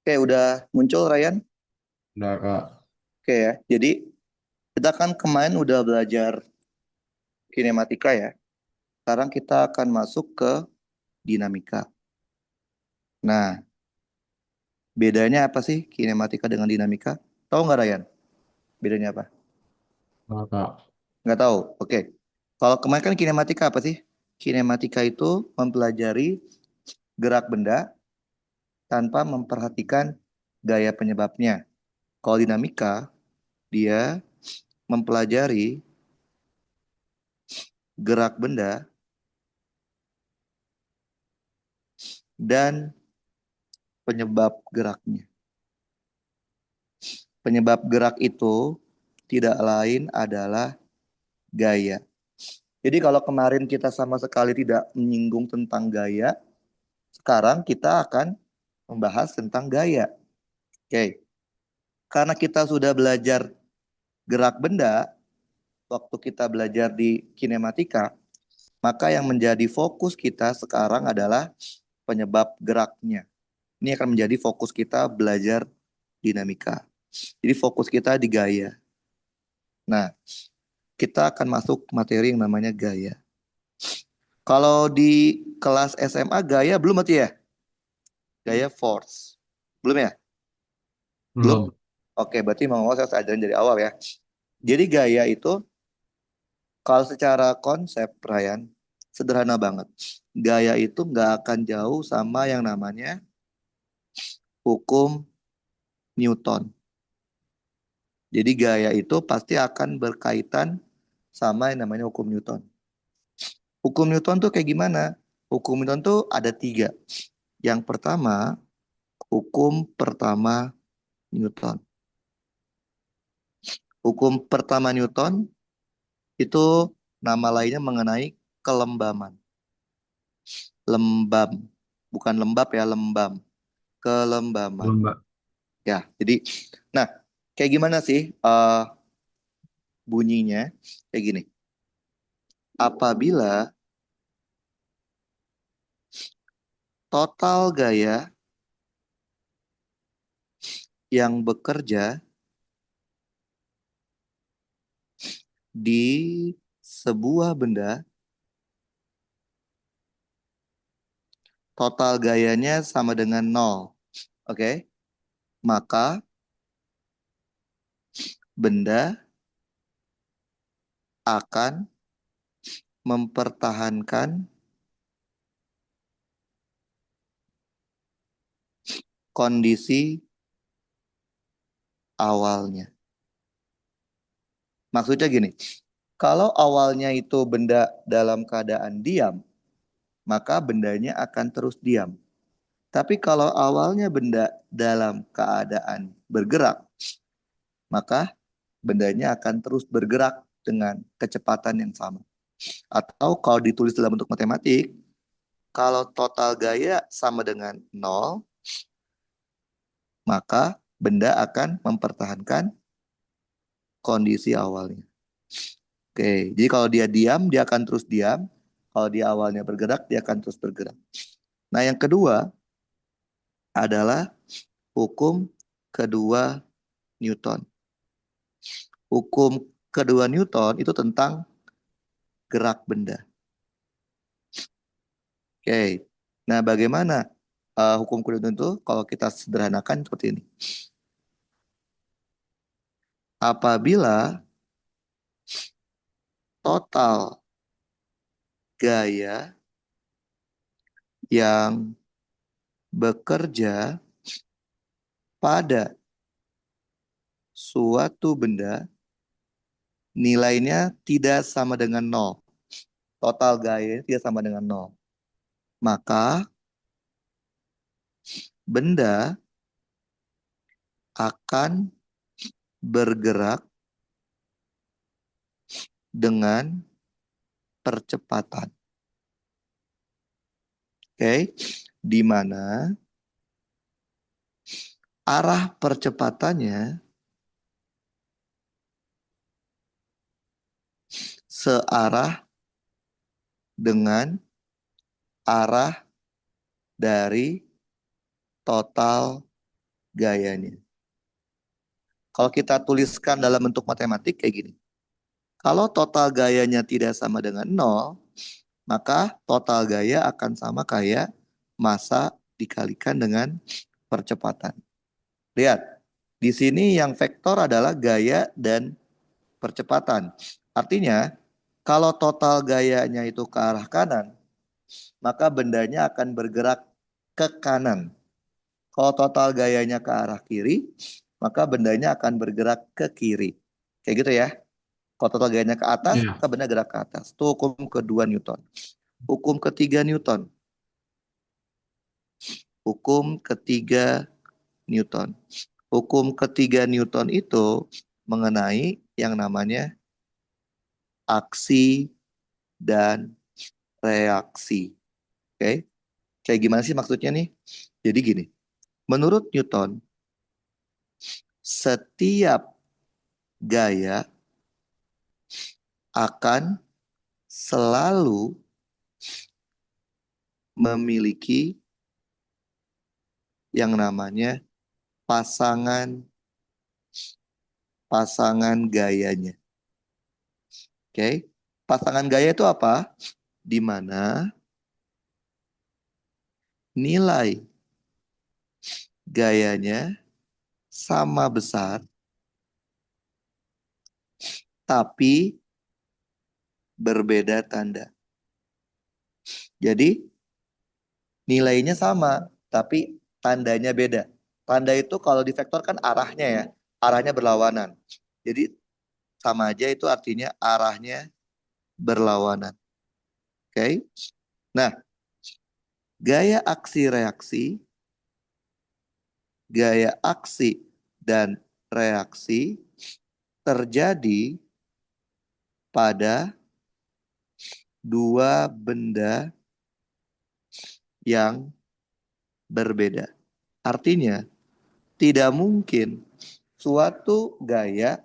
Oke, udah muncul Ryan? Udah Kak. Oke ya. Jadi kita kan kemarin udah belajar kinematika ya. Sekarang kita akan masuk ke dinamika. Nah, bedanya apa sih kinematika dengan dinamika? Tahu nggak Ryan? Bedanya apa? Nah, Kak. Nggak tahu. Oke. Kalau kemarin kan kinematika apa sih? Kinematika itu mempelajari gerak benda tanpa memperhatikan gaya penyebabnya. Kalau dinamika, dia mempelajari gerak benda dan penyebab geraknya. Penyebab gerak itu tidak lain adalah gaya. Jadi kalau kemarin kita sama sekali tidak menyinggung tentang gaya, sekarang kita akan membahas tentang gaya. Oke, karena kita sudah belajar gerak benda waktu kita belajar di kinematika, maka yang menjadi fokus kita sekarang adalah penyebab geraknya. Ini akan menjadi fokus kita belajar dinamika. Jadi fokus kita di gaya. Nah, kita akan masuk materi yang namanya gaya. Kalau di kelas SMA gaya belum berarti ya? Gaya force. Belum ya? Belum. Belum. Oke, berarti mau saya ajarin dari awal ya. Jadi gaya itu kalau secara konsep Ryan sederhana banget. Gaya itu nggak akan jauh sama yang namanya hukum Newton. Jadi gaya itu pasti akan berkaitan sama yang namanya hukum Newton. Hukum Newton tuh kayak gimana? Hukum Newton tuh ada tiga. Yang pertama, hukum pertama Newton. Hukum pertama Newton itu nama lainnya mengenai kelembaman. Lembam, bukan lembab ya, lembam. Kelembaman. Belum, Mbak. Ya, jadi, nah, kayak gimana sih bunyinya? Kayak gini. Apabila total gaya yang bekerja di sebuah benda, total gayanya sama dengan nol. Oke? Maka benda akan mempertahankan kondisi awalnya. Maksudnya gini, kalau awalnya itu benda dalam keadaan diam, maka bendanya akan terus diam. Tapi kalau awalnya benda dalam keadaan bergerak, maka bendanya akan terus bergerak dengan kecepatan yang sama. Atau kalau ditulis dalam bentuk matematik, kalau total gaya sama dengan nol, maka benda akan mempertahankan kondisi awalnya. Oke, jadi kalau dia diam, dia akan terus diam. Kalau dia awalnya bergerak, dia akan terus bergerak. Nah, yang kedua adalah hukum kedua Newton. Hukum kedua Newton itu tentang gerak benda. Oke, nah bagaimana hukum kedua Newton itu kalau kita sederhanakan seperti ini. Apabila total gaya yang bekerja pada suatu benda nilainya tidak sama dengan nol. Total gaya tidak sama dengan nol. Maka benda akan bergerak dengan percepatan. Oke, di mana arah percepatannya searah dengan arah dari total gayanya. Kalau kita tuliskan dalam bentuk matematik kayak gini. Kalau total gayanya tidak sama dengan 0, maka total gaya akan sama kayak massa dikalikan dengan percepatan. Lihat, di sini yang vektor adalah gaya dan percepatan. Artinya, kalau total gayanya itu ke arah kanan, maka bendanya akan bergerak ke kanan. Kalau total gayanya ke arah kiri, maka bendanya akan bergerak ke kiri. Kayak gitu ya. Kalau total gayanya ke atas, Iya. maka benda gerak ke atas. Itu hukum kedua Newton. Hukum ketiga Newton. Hukum ketiga Newton. Hukum ketiga Newton itu mengenai yang namanya aksi dan reaksi. Oke, kayak gimana sih maksudnya nih? Jadi gini, menurut Newton, setiap gaya akan selalu memiliki yang namanya pasangan pasangan gayanya. Oke, pasangan gaya itu apa? Di mana nilai gayanya sama besar, tapi berbeda tanda. Jadi nilainya sama, tapi tandanya beda. Tanda itu kalau di vektor kan arahnya ya, arahnya berlawanan. Jadi sama aja itu artinya arahnya berlawanan. Oke. Nah, gaya aksi reaksi, gaya aksi dan reaksi terjadi pada dua benda yang berbeda. Artinya, tidak mungkin suatu gaya,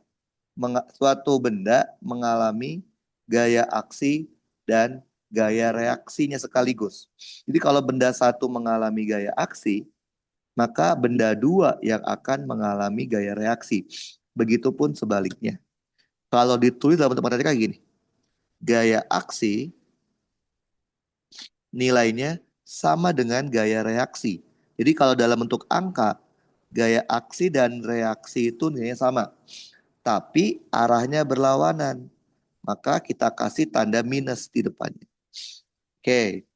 suatu benda mengalami gaya aksi dan gaya reaksinya sekaligus. Jadi kalau benda satu mengalami gaya aksi, maka benda dua yang akan mengalami gaya reaksi. Begitupun sebaliknya. Kalau ditulis dalam bentuk matematika gini, gaya aksi nilainya sama dengan gaya reaksi. Jadi kalau dalam bentuk angka, gaya aksi dan reaksi itu nilainya sama. Tapi arahnya berlawanan. Maka kita kasih tanda minus di depannya. Oke,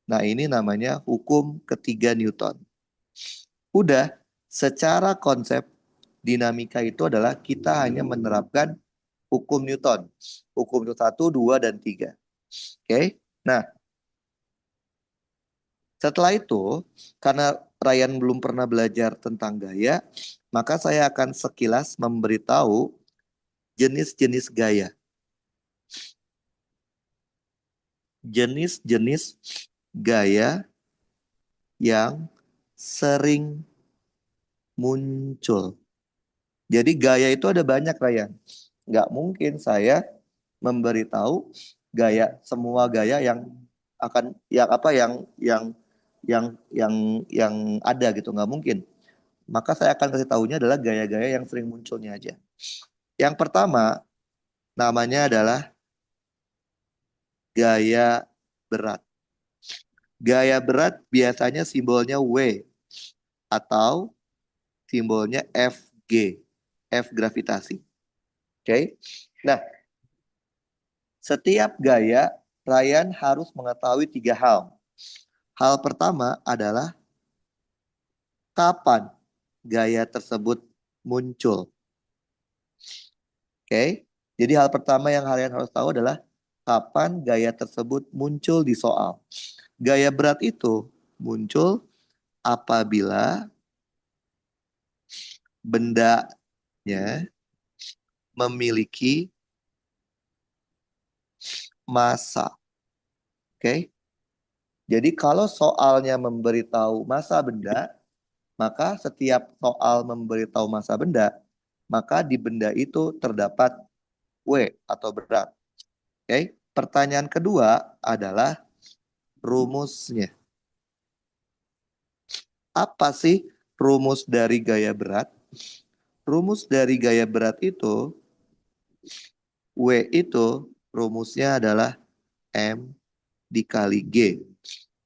nah ini namanya hukum ketiga Newton. Udah, secara konsep dinamika itu adalah kita hanya menerapkan hukum Newton. Hukum Newton 1, 2, dan 3. Oke, nah setelah itu, karena Ryan belum pernah belajar tentang gaya, maka saya akan sekilas memberitahu jenis-jenis gaya. Jenis-jenis gaya yang sering muncul. Jadi gaya itu ada banyak, Ryan. Nggak mungkin saya memberitahu gaya semua gaya yang akan yang apa yang ada gitu, nggak mungkin. Maka saya akan kasih tahunya adalah gaya-gaya yang sering munculnya aja. Yang pertama namanya adalah gaya berat. Gaya berat biasanya simbolnya W atau simbolnya Fg, F gravitasi. Oke. Nah, setiap gaya Ryan harus mengetahui tiga hal. Hal pertama adalah kapan gaya tersebut muncul. Oke. Jadi hal pertama yang Ryan harus tahu adalah kapan gaya tersebut muncul di soal. Gaya berat itu muncul apabila bendanya memiliki massa. Oke. Jadi kalau soalnya memberitahu massa benda, maka setiap soal memberitahu massa benda, maka di benda itu terdapat W atau berat. Oke. Pertanyaan kedua adalah rumusnya. Apa sih rumus dari gaya berat. Rumus dari gaya berat itu, W itu rumusnya adalah M dikali G.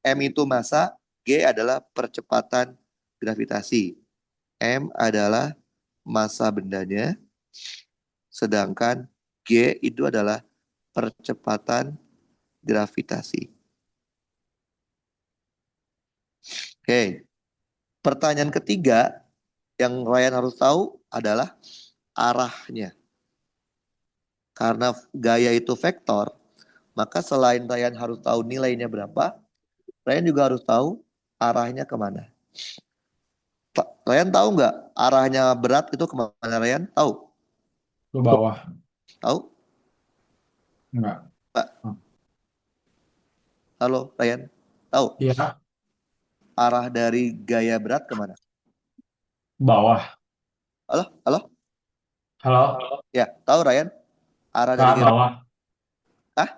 M itu massa, G adalah percepatan gravitasi. M adalah massa bendanya, sedangkan G itu adalah percepatan gravitasi. Oke, pertanyaan ketiga yang Ryan harus tahu adalah arahnya. Karena gaya itu vektor, maka selain Ryan harus tahu nilainya berapa, Ryan juga harus tahu arahnya kemana. Ryan tahu nggak arahnya berat itu kemana, Ryan? Tahu? Ke bawah. Tahu? Enggak. Pak, halo Ryan? Tahu? Iya, Arah dari gaya berat kemana? bawah. Halo? Halo? Halo, Ya, tahu Ryan? Arah ke dari gaya berat. bawah. Ah,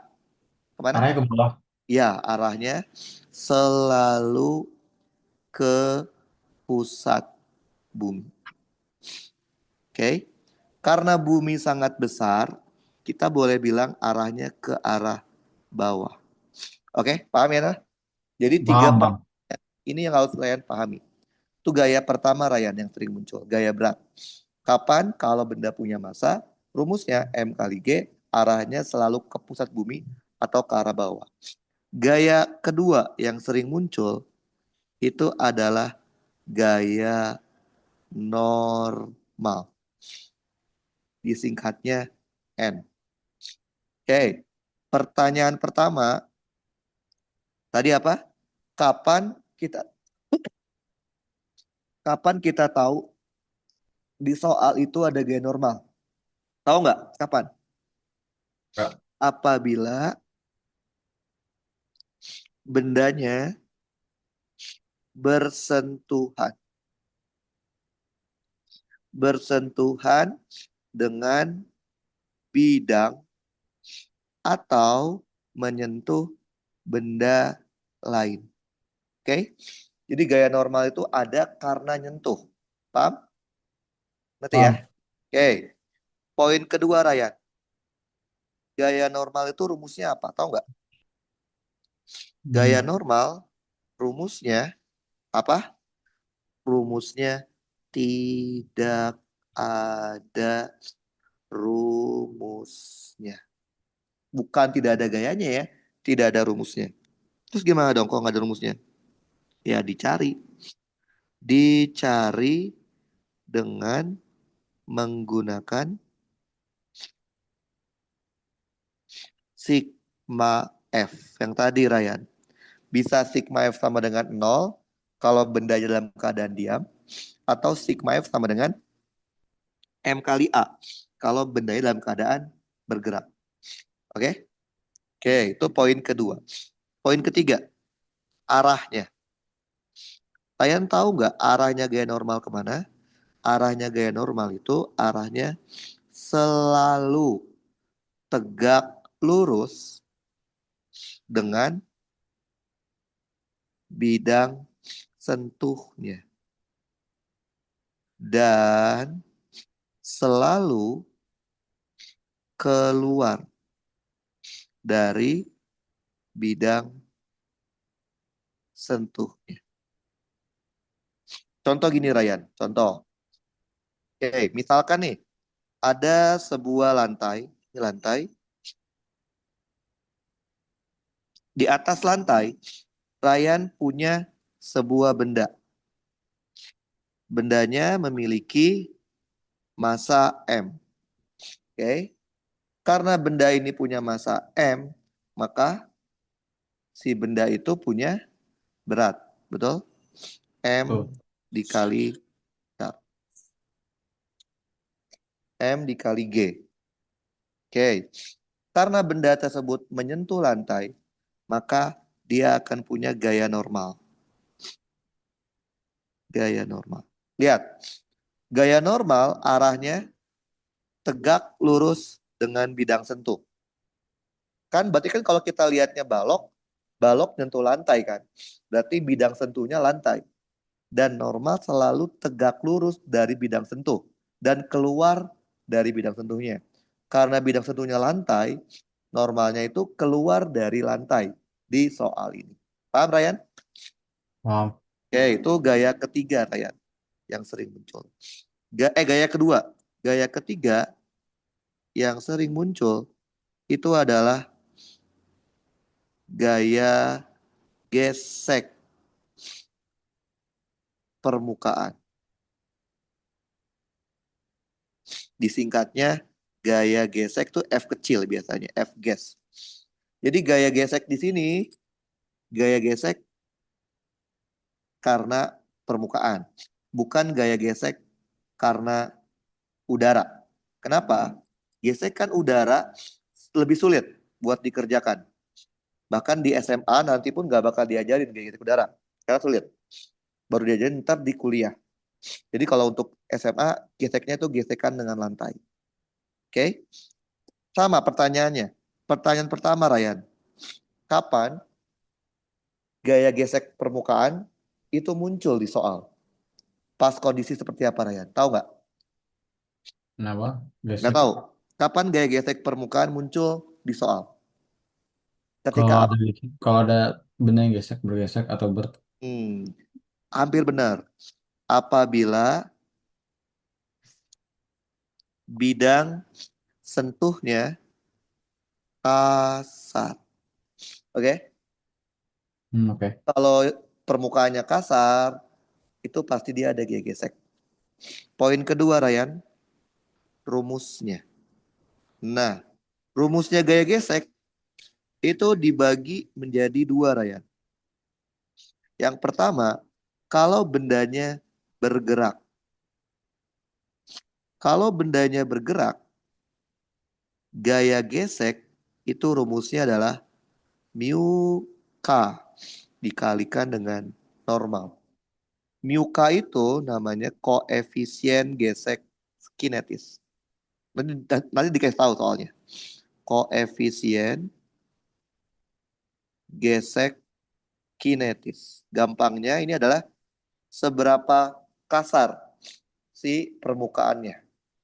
kemana? Arahnya ke bawah. Ya, arahnya selalu ke pusat bumi. Oke? Karena bumi sangat besar, kita boleh bilang arahnya ke arah bawah. Oke, paham ya? Nah? Jadi tiga Paham, Bang. ini yang harus Ryan pahami. Itu gaya pertama Ryan yang sering muncul, gaya berat. Kapan kalau benda punya massa, rumusnya M kali G, arahnya selalu ke pusat bumi atau ke arah bawah. Gaya kedua yang sering muncul itu adalah gaya normal. Disingkatnya N. Oke, pertanyaan pertama tadi apa? Kapan kita kapan kita tahu di soal itu ada gaya normal? Tahu nggak? Kapan? Enggak. Apabila bendanya bersentuhan. Bersentuhan dengan bidang atau menyentuh benda lain. Oke? Jadi gaya normal itu ada karena nyentuh. Paham? Ngerti ya? Paham. Oke. Poin kedua, Ryan. Gaya normal itu rumusnya apa? Tahu nggak? Gaya Hmm. normal rumusnya apa? Rumusnya tidak ada rumusnya. Bukan tidak ada gayanya ya, tidak ada rumusnya. Terus gimana dong kalau nggak ada rumusnya? Ya dicari. Dicari dengan menggunakan sigma F. Yang tadi Ryan. Bisa sigma F sama dengan 0 kalau bendanya dalam keadaan diam. Atau sigma F sama dengan M kali A kalau bendanya dalam keadaan bergerak. Oke? Oke, itu poin kedua. Poin ketiga, arahnya. Kalian tahu nggak arahnya gaya normal kemana? Arahnya gaya normal itu arahnya selalu tegak lurus dengan bidang sentuhnya. Dan selalu keluar dari bidang sentuhnya. Contoh gini Ryan, contoh. Oke, misalkan nih, ada sebuah lantai, ini lantai. Di atas lantai, Ryan punya sebuah benda. Bendanya memiliki massa M. Oke. Karena benda ini punya massa M, maka si benda itu punya berat. Betul? M Tuh. dikali M dikali G. Oke. Karena benda tersebut menyentuh lantai, maka dia akan punya gaya normal. Gaya normal. Lihat, gaya normal arahnya tegak lurus dengan bidang sentuh. Kan berarti kan kalau kita lihatnya balok, balok nyentuh lantai kan. Berarti bidang sentuhnya lantai. dan normal selalu tegak lurus dari bidang sentuh dan keluar dari bidang sentuhnya. Karena bidang sentuhnya lantai, normalnya itu keluar dari lantai di soal ini. Paham, Ryan? Paham. Oke, itu gaya ketiga, Ryan, yang sering muncul. Gaya kedua. Gaya ketiga yang sering muncul itu adalah gaya gesek permukaan. Disingkatnya gaya gesek tuh F kecil biasanya, F ges. Jadi gaya gesek di sini, gaya gesek karena permukaan, bukan gaya gesek karena udara. Kenapa? Gesekan udara lebih sulit buat dikerjakan. Bahkan di SMA nanti pun gak bakal diajarin gaya gesek udara, karena sulit. Baru diajarin ntar di kuliah. Jadi kalau untuk SMA, geseknya itu gesekan dengan lantai. Oke? Sama pertanyaannya. Pertanyaan pertama, Ryan. Kapan gaya gesek permukaan itu muncul di soal? Pas kondisi seperti apa, Ryan? Tahu nggak? Kenapa? Nggak Gesek. tahu. Kapan gaya gesek permukaan muncul di soal? Kalau Ketika ada apa? kalau ada benda yang gesek, bergesek atau Hmm, hampir benar. Apabila bidang sentuhnya kasar. Oke? Oke. Kalau permukaannya kasar, itu pasti dia ada gaya gesek. Poin kedua, Ryan, rumusnya. Nah, rumusnya gaya gesek itu dibagi menjadi dua, Ryan. Yang pertama, kalau bendanya bergerak. Kalau bendanya bergerak, gaya gesek itu rumusnya adalah mu k dikalikan dengan normal. Mu k itu namanya koefisien gesek kinetis. Nanti dikasih tahu soalnya. Koefisien gesek kinetis. Gampangnya ini adalah seberapa kasar si permukaannya.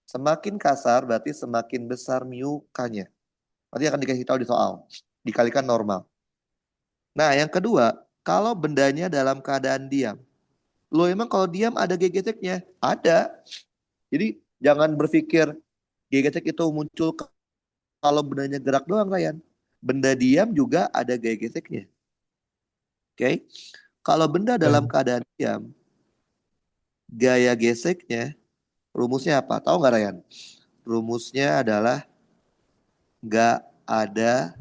Semakin kasar berarti semakin besar mu k-nya. Nanti akan dikasih tahu di soal. Dikalikan normal. Nah, yang kedua, kalau bendanya dalam keadaan diam. Lo emang kalau diam ada gegesek-nya? Ada. Jadi jangan berpikir gegesek itu muncul kalau bendanya gerak doang, Ryan. Benda diam juga ada gaya geseknya. Oke. Kalau benda dalam Dan keadaan diam, gaya geseknya rumusnya apa? Tahu nggak, Ryan? Rumusnya adalah nggak ada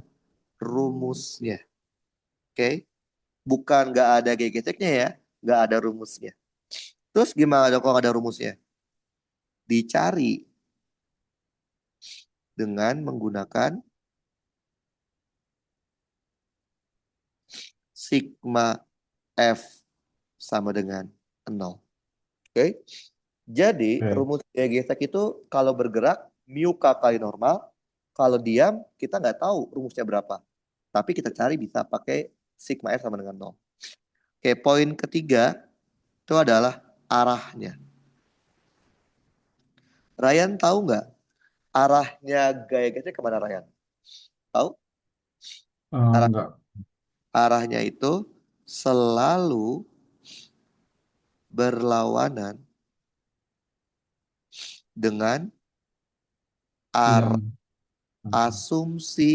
rumusnya. Oke. Bukan nggak ada gaya geseknya ya, nggak ada rumusnya. Terus gimana dong kalau nggak ada rumusnya? Dicari dengan menggunakan sigma F sama dengan 0. Oke. Jadi oke. rumus gaya gesek itu kalau bergerak mu k kali normal, kalau diam kita nggak tahu rumusnya berapa. Tapi kita cari bisa pakai sigma F sama dengan 0. Oke, poin ketiga itu adalah arahnya. Ryan tahu nggak arahnya gaya gesek kemana, Ryan? Tahu? Arah Enggak. arahnya itu selalu berlawanan dengan arah Yang asumsi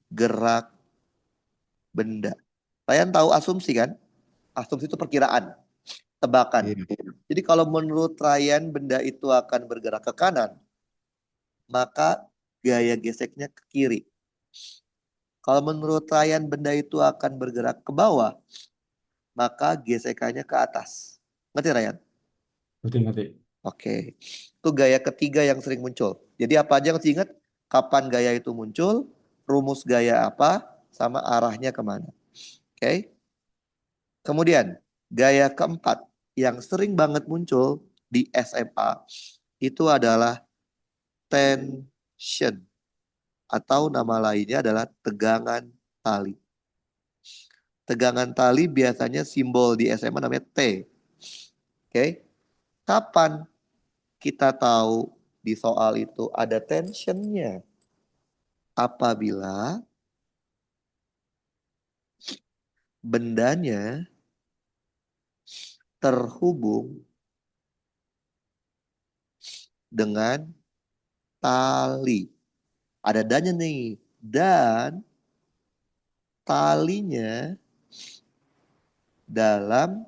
gerak benda. Ryan tahu asumsi kan? Asumsi itu perkiraan, tebakan. Iya. Jadi kalau menurut Ryan benda itu akan bergerak ke kanan, maka gaya geseknya ke kiri. Kalau menurut Ryan benda itu akan bergerak ke bawah, maka gesekannya ke atas. Ngerti, Ryan? Ngerti-ngerti. Oke. Itu gaya ketiga yang sering muncul. Jadi apa aja yang harus diingat? Kapan gaya itu muncul, rumus gaya apa, sama arahnya kemana. Oke. Kemudian, gaya keempat yang sering banget muncul di SMA itu adalah tension atau nama lainnya adalah tegangan tali. Tegangan tali biasanya simbol di SMA namanya T. Oke. Kapan kita tahu di soal itu ada tensionnya? Apabila bendanya terhubung dengan tali. Ada dannya nih. Dan talinya dalam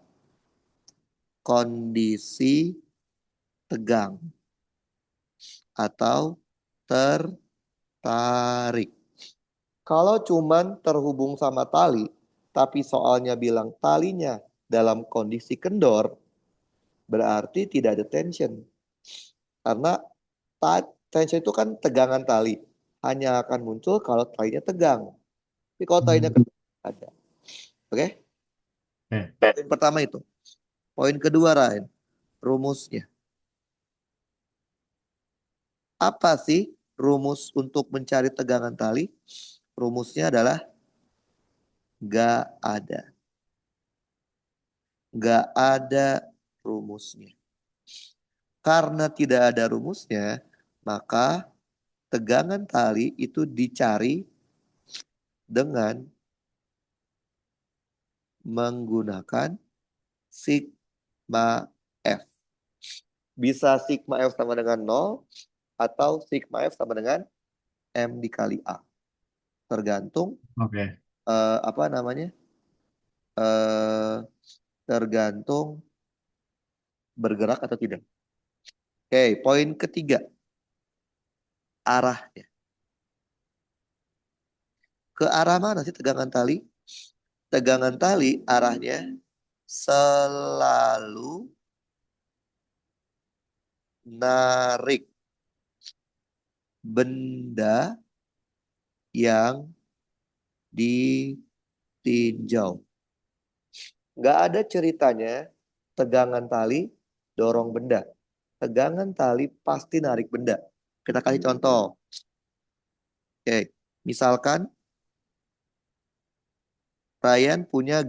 kondisi tegang atau tertarik. Kalau cuman terhubung sama tali, tapi soalnya bilang talinya dalam kondisi kendor, berarti tidak ada tension. Karena tension itu kan tegangan tali. Hanya akan muncul kalau talinya tegang. Tapi kalau talinya Hmm. kendor, ada. Oke? Oke. Poin pertama itu. Poin kedua, Ryan. Rumusnya. Apa sih rumus untuk mencari tegangan tali? Rumusnya adalah gak ada. Gak ada rumusnya. Karena tidak ada rumusnya, maka tegangan tali itu dicari dengan menggunakan sigma F. Bisa sigma F sama dengan 0 atau sigma F sama dengan M dikali A. Tergantung Oke. apa namanya? eh tergantung bergerak atau tidak. Oke, poin ketiga, arahnya. Ke arah mana sih tegangan tali? Tegangan tali arahnya selalu narik benda yang ditinjau. Nggak ada ceritanya tegangan tali dorong benda. Tegangan tali pasti narik benda. Kita kasih contoh. Oke, misalkan Ryan punya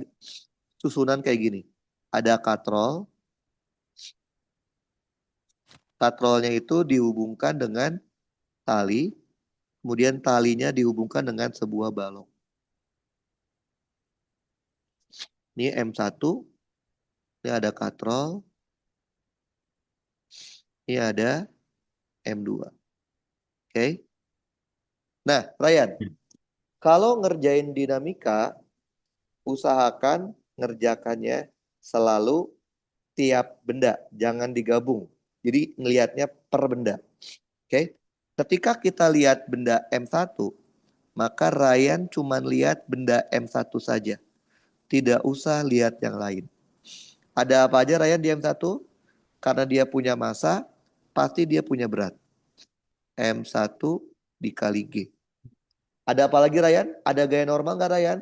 susunan kayak gini. Ada katrol. Katrolnya itu dihubungkan dengan tali. Kemudian talinya dihubungkan dengan sebuah balok. Ini M1. Ini ada katrol. Ini ada M2. Oke. Nah, Ryan, kalau ngerjain dinamika, usahakan ngerjakannya selalu tiap benda, jangan digabung. Jadi ngelihatnya per benda. Oke. Ketika kita lihat benda M1, maka Ryan cuma lihat benda M1 saja. Tidak usah lihat yang lain. Ada apa aja Ryan di M1? Karena dia punya massa, pasti dia punya berat. M1 dikali G. Ada apa lagi Ryan? Ada gaya normal nggak Ryan?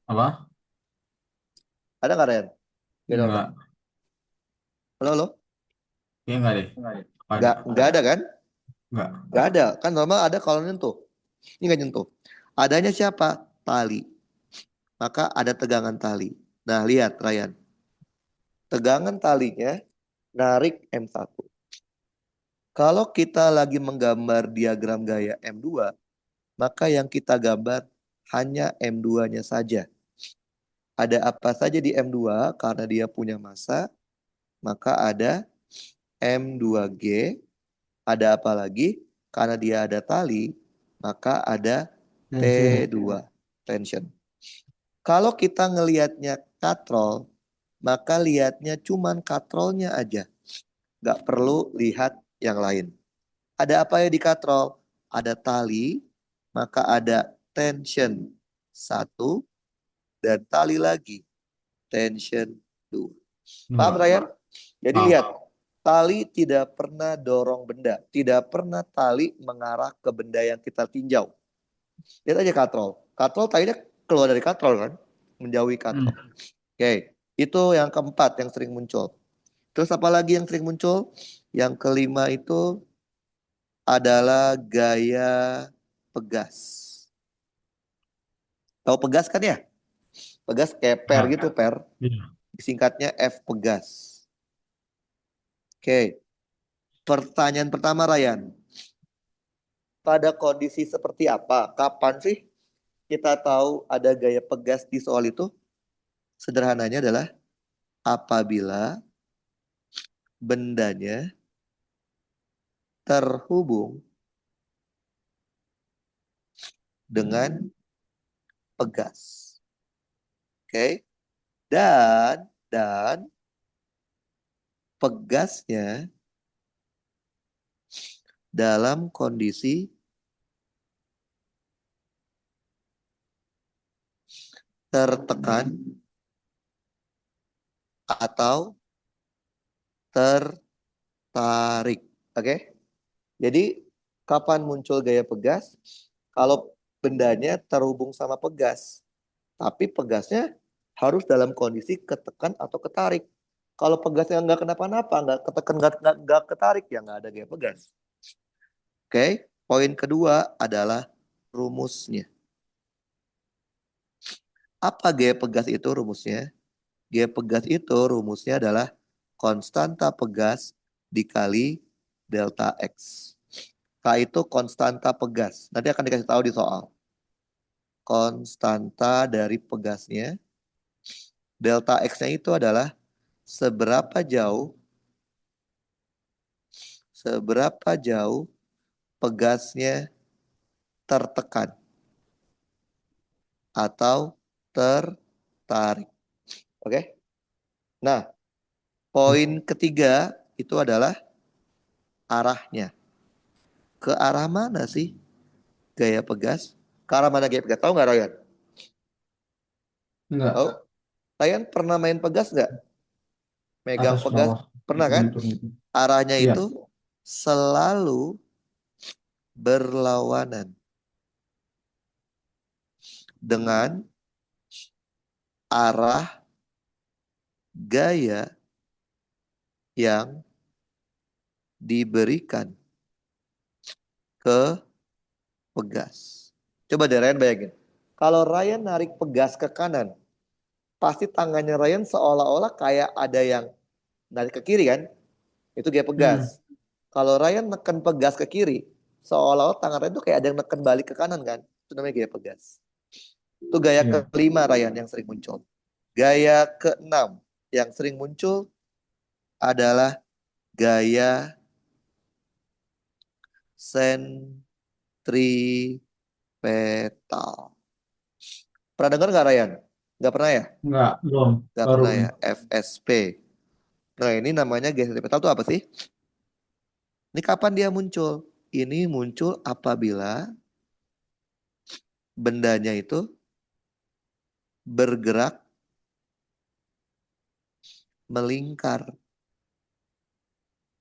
Apa? Ada nggak Ryan? Gaya normal. Enggak. Halo, halo? Kayaknya enggak deh. Apa ada? Nggak ada kan? Enggak. Nggak ada. Kan normal ada kalau nyentuh. Ini nggak nyentuh. Adanya siapa? Tali. Maka ada tegangan tali. Nah, lihat Ryan. Tegangan talinya narik M1. Kalau kita lagi menggambar diagram gaya M2, maka yang kita gambar hanya M2-nya saja. Ada apa saja di M2 karena dia punya massa, maka ada M2G. Ada apa lagi? Karena dia ada tali, maka ada Tension. T2, tension. Kalau kita ngelihatnya katrol, maka lihatnya cuman katrolnya aja. Nggak perlu lihat yang lain. Ada apa ya di katrol? Ada tali, maka ada tension 1 dan tali lagi tension 2. Paham Dua. Ryan? Jadi Paham. lihat, tali tidak pernah dorong benda, tidak pernah tali mengarah ke benda yang kita tinjau. Lihat aja katrol. Katrol talinya keluar dari katrol kan, menjauhi katrol. Oke, itu yang keempat yang sering muncul. Terus apa lagi yang sering muncul? Yang kelima itu adalah gaya pegas. Tahu pegas kan ya? Pegas kayak per Ya. gitu, per. Iya. Singkatnya F pegas. Oke. Pertanyaan pertama, Ryan. Pada kondisi seperti apa? Kapan sih kita tahu ada gaya pegas di soal itu? Sederhananya adalah apabila bendanya terhubung dengan pegas. Oke. Dan pegasnya dalam kondisi tertekan atau tertarik. Oke? Jadi kapan muncul gaya pegas? Kalau bendanya terhubung sama pegas, tapi pegasnya harus dalam kondisi ketekan atau ketarik. Kalau pegasnya nggak kenapa-napa, nggak ketekan, nggak ketarik, ya nggak ada gaya pegas. Oke, poin kedua adalah rumusnya. Apa gaya pegas itu rumusnya? Gaya pegas itu rumusnya adalah konstanta pegas dikali delta X. K itu konstanta pegas. Nanti akan dikasih tahu di soal. Konstanta dari pegasnya. Delta X-nya itu adalah seberapa jauh pegasnya tertekan atau tertarik. Oke? Nah, poin ketiga itu adalah arahnya. Ke arah mana sih gaya pegas? Ke arah mana gaya pegas? Tahu nggak, Ryan? Tahu? Enggak. Ryan pernah main pegas nggak? Megang Atas pegas? bawah. Pernah kan? Bentuk itu. Arahnya Iya. itu selalu berlawanan dengan arah gaya yang diberikan ke pegas. Coba deh Ryan bayangin. Kalau Ryan narik pegas ke kanan, pasti tangannya Ryan seolah-olah kayak ada yang narik ke kiri kan? Itu gaya Hmm. pegas. Kalau Ryan neken pegas ke kiri, seolah-olah tangan Ryan tuh kayak ada yang neken balik ke kanan kan? Itu namanya gaya pegas. Itu gaya Iya. kelima Ryan yang sering muncul. Gaya keenam yang sering muncul adalah gaya sentripetal. Pernah dengar nggak Ryan? Nggak pernah ya? Enggak. Belum. Nggak Baru pernah ya? nih. FSP. Nah ini namanya gaya sentripetal itu apa sih? Ini kapan dia muncul? Ini muncul apabila bendanya itu bergerak melingkar.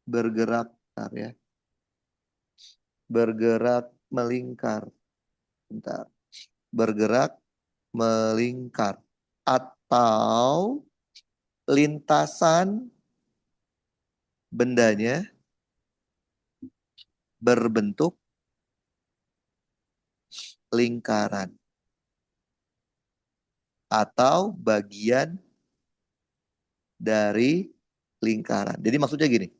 Bergerak, bentar ya. Bergerak melingkar. Bentar. Bergerak melingkar. Atau lintasan bendanya berbentuk lingkaran. Atau bagian dari lingkaran. Jadi maksudnya gini,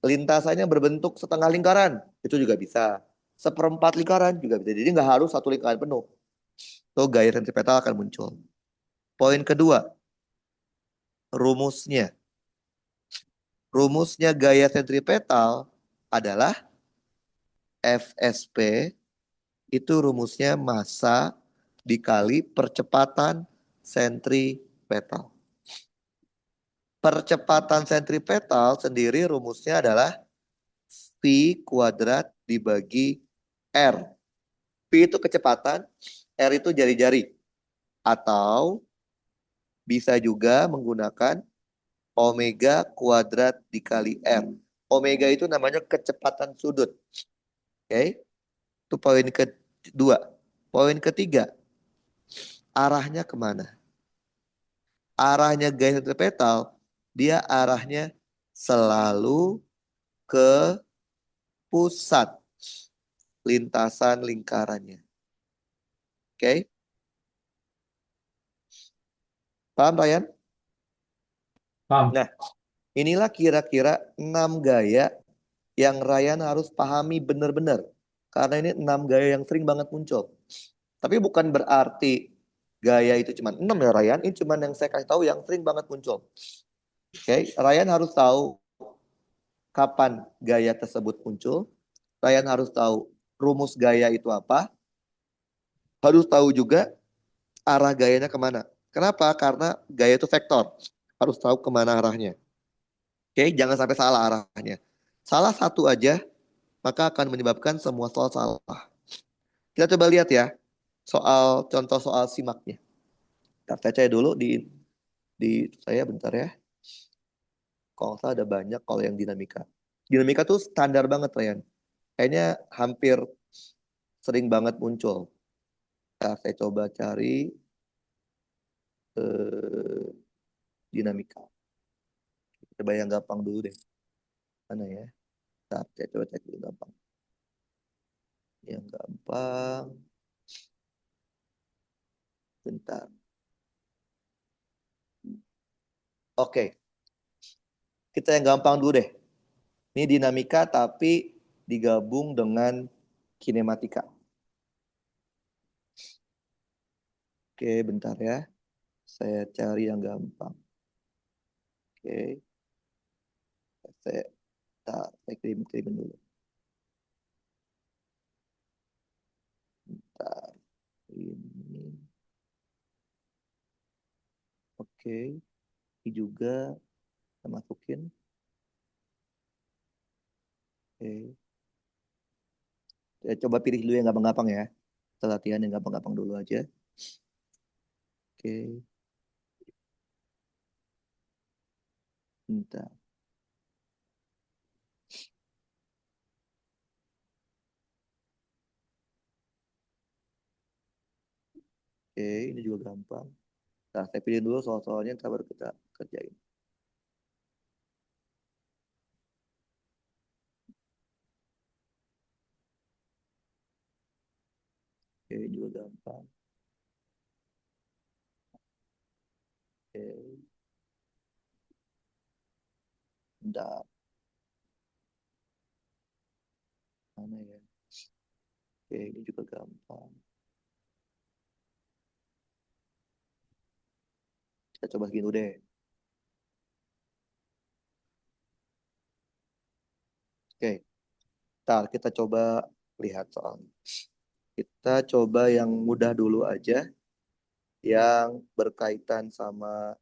lintasannya berbentuk setengah lingkaran, itu juga bisa. Seperempat lingkaran juga bisa. Jadi nggak harus satu lingkaran penuh. Tuh gaya sentripetal akan muncul. Poin kedua, rumusnya. Rumusnya gaya sentripetal adalah FSP itu rumusnya massa dikali percepatan sentripetal. Percepatan sentripetal sendiri rumusnya adalah V kuadrat dibagi R. V itu kecepatan, R itu jari-jari. Atau bisa juga menggunakan omega kuadrat dikali R. Omega itu namanya kecepatan sudut. Oke, itu poin kedua. Poin ketiga, arahnya kemana? Arahnya gaya sentripetal, dia arahnya selalu ke pusat lintasan lingkarannya. Oke, Paham, Ryan? Paham? Nah, inilah kira-kira 6 gaya yang Ryan harus pahami benar-benar. Karena ini 6 gaya yang sering banget muncul. Tapi bukan berarti gaya itu cuma 6 ya Ryan. Ini cuma yang saya kasih tahu yang sering banget muncul. Oke, Ryan harus tahu kapan gaya tersebut muncul. Ryan harus tahu rumus gaya itu apa. Harus tahu juga arah gayanya kemana. Kenapa? Karena gaya itu vektor. Harus tahu kemana arahnya. Oke, jangan sampai salah arahnya. Salah satu aja, maka akan menyebabkan semua soal salah. Kita coba lihat ya, contoh soal simaknya. Ntar saya cek dulu di saya bentar ya. Kalau nggak salah ada banyak kalau yang dinamika. Dinamika tuh standar banget, Ryan. Kayaknya hampir sering banget muncul. Nah, saya coba cari eh, dinamika. Coba yang gampang dulu deh. Mana ya? Nah, saya coba cek dulu gampang. Yang gampang. Bentar. Oke, kita yang gampang dulu deh. Ini dinamika tapi digabung dengan kinematika. Oke, bentar ya. Saya cari yang gampang. Oke, saya, saya kirim dulu. Bentar. Ini. Oke, ini juga kita masukin. Oke. Saya coba pilih dulu yang gampang-gampang ya. Kita latihan yang gampang-gampang dulu aja. Oke, bentar. Oke, ini juga gampang. Nah, saya pilih dulu soal-soalnya, ntar baru kita kerjain. Oke, ini juga gampang. Oke, bentar. Mana ya? Oke, ini juga gampang. Kita coba gini deh. Oke, ntar kita coba lihat soalnya. Kita coba yang mudah dulu aja, yang berkaitan sama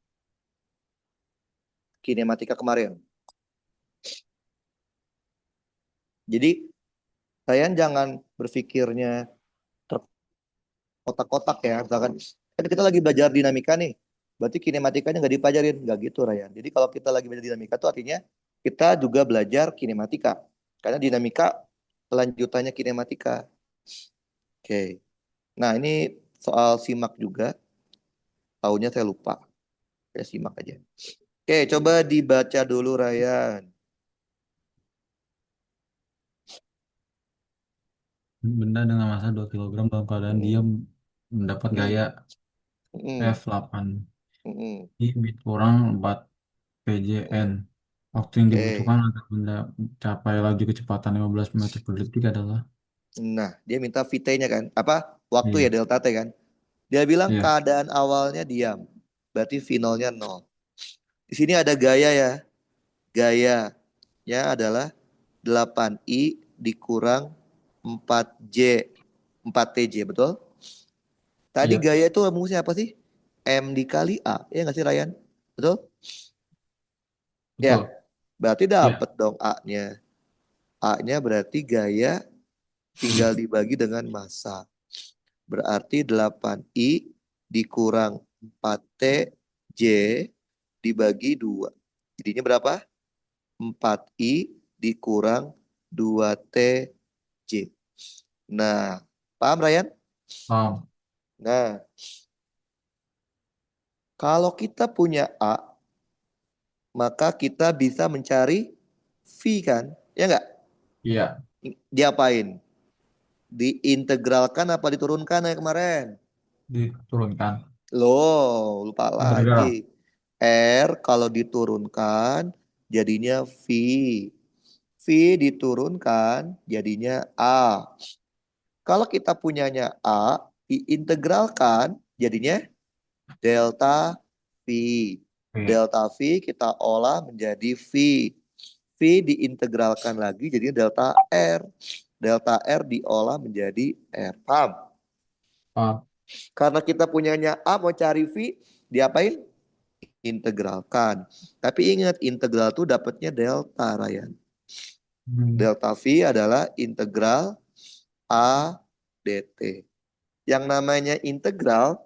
kinematika kemarin. Jadi, kalian jangan berpikirnya terkotak-kotak ya. Misalkan, kan kita lagi belajar dinamika nih, berarti kinematikanya nggak dipelajarin. Nggak gitu, Ryan. Jadi, kalau kita lagi belajar dinamika itu artinya kita juga belajar kinematika. Karena dinamika kelanjutannya kinematika. Oke. Nah, ini soal simak juga. Tahunya saya lupa. Saya simak aja. Oke, coba dibaca dulu Ryan. Benda dengan massa 2 kilogram dalam keadaan Mm, diam mendapat mm, gaya mm, F8 mm, I bit kurang 4 PJN. mm. Waktu yang Oke. dibutuhkan agar benda mencapai laju kecepatan 15 meter per detik adalah. Nah, dia minta VT-nya kan. Apa? Waktu ya Iya, delta T kan. Dia bilang iya, keadaan awalnya diam. Berarti V0-nya 0. Di sini ada gaya ya. Gayanya adalah 8I dikurang 4J. 4TJ, betul? Tadi iya, gaya itu rumusnya apa sih? M dikali A. Ya nggak sih Ryan? Betul? Ya, betul. berarti Iya, dapat dong A-nya. A-nya berarti gaya tinggal dibagi dengan massa. Berarti 8I dikurang 4TJ dibagi 2. Jadinya berapa? 4I dikurang 2TJ. Nah, paham Ryan? paham. Nah, kalau kita punya A, maka kita bisa mencari V kan? Ya nggak? Iya, Diapain? Diintegralkan apa diturunkan ya kemarin? diturunkan. Loh, lupa Integral. lagi. R kalau diturunkan jadinya V. V diturunkan jadinya A. Kalau kita punyanya A, diintegralkan jadinya delta V. Oke. Delta V kita olah menjadi V. V diintegralkan lagi jadinya delta R. Delta R diolah menjadi R. Paham? Paham. Karena kita punyanya A mau cari V, diapain? Integralkan. Tapi ingat, integral tuh dapatnya delta, Ryan. Hmm. Delta V adalah integral A dt. Yang namanya integral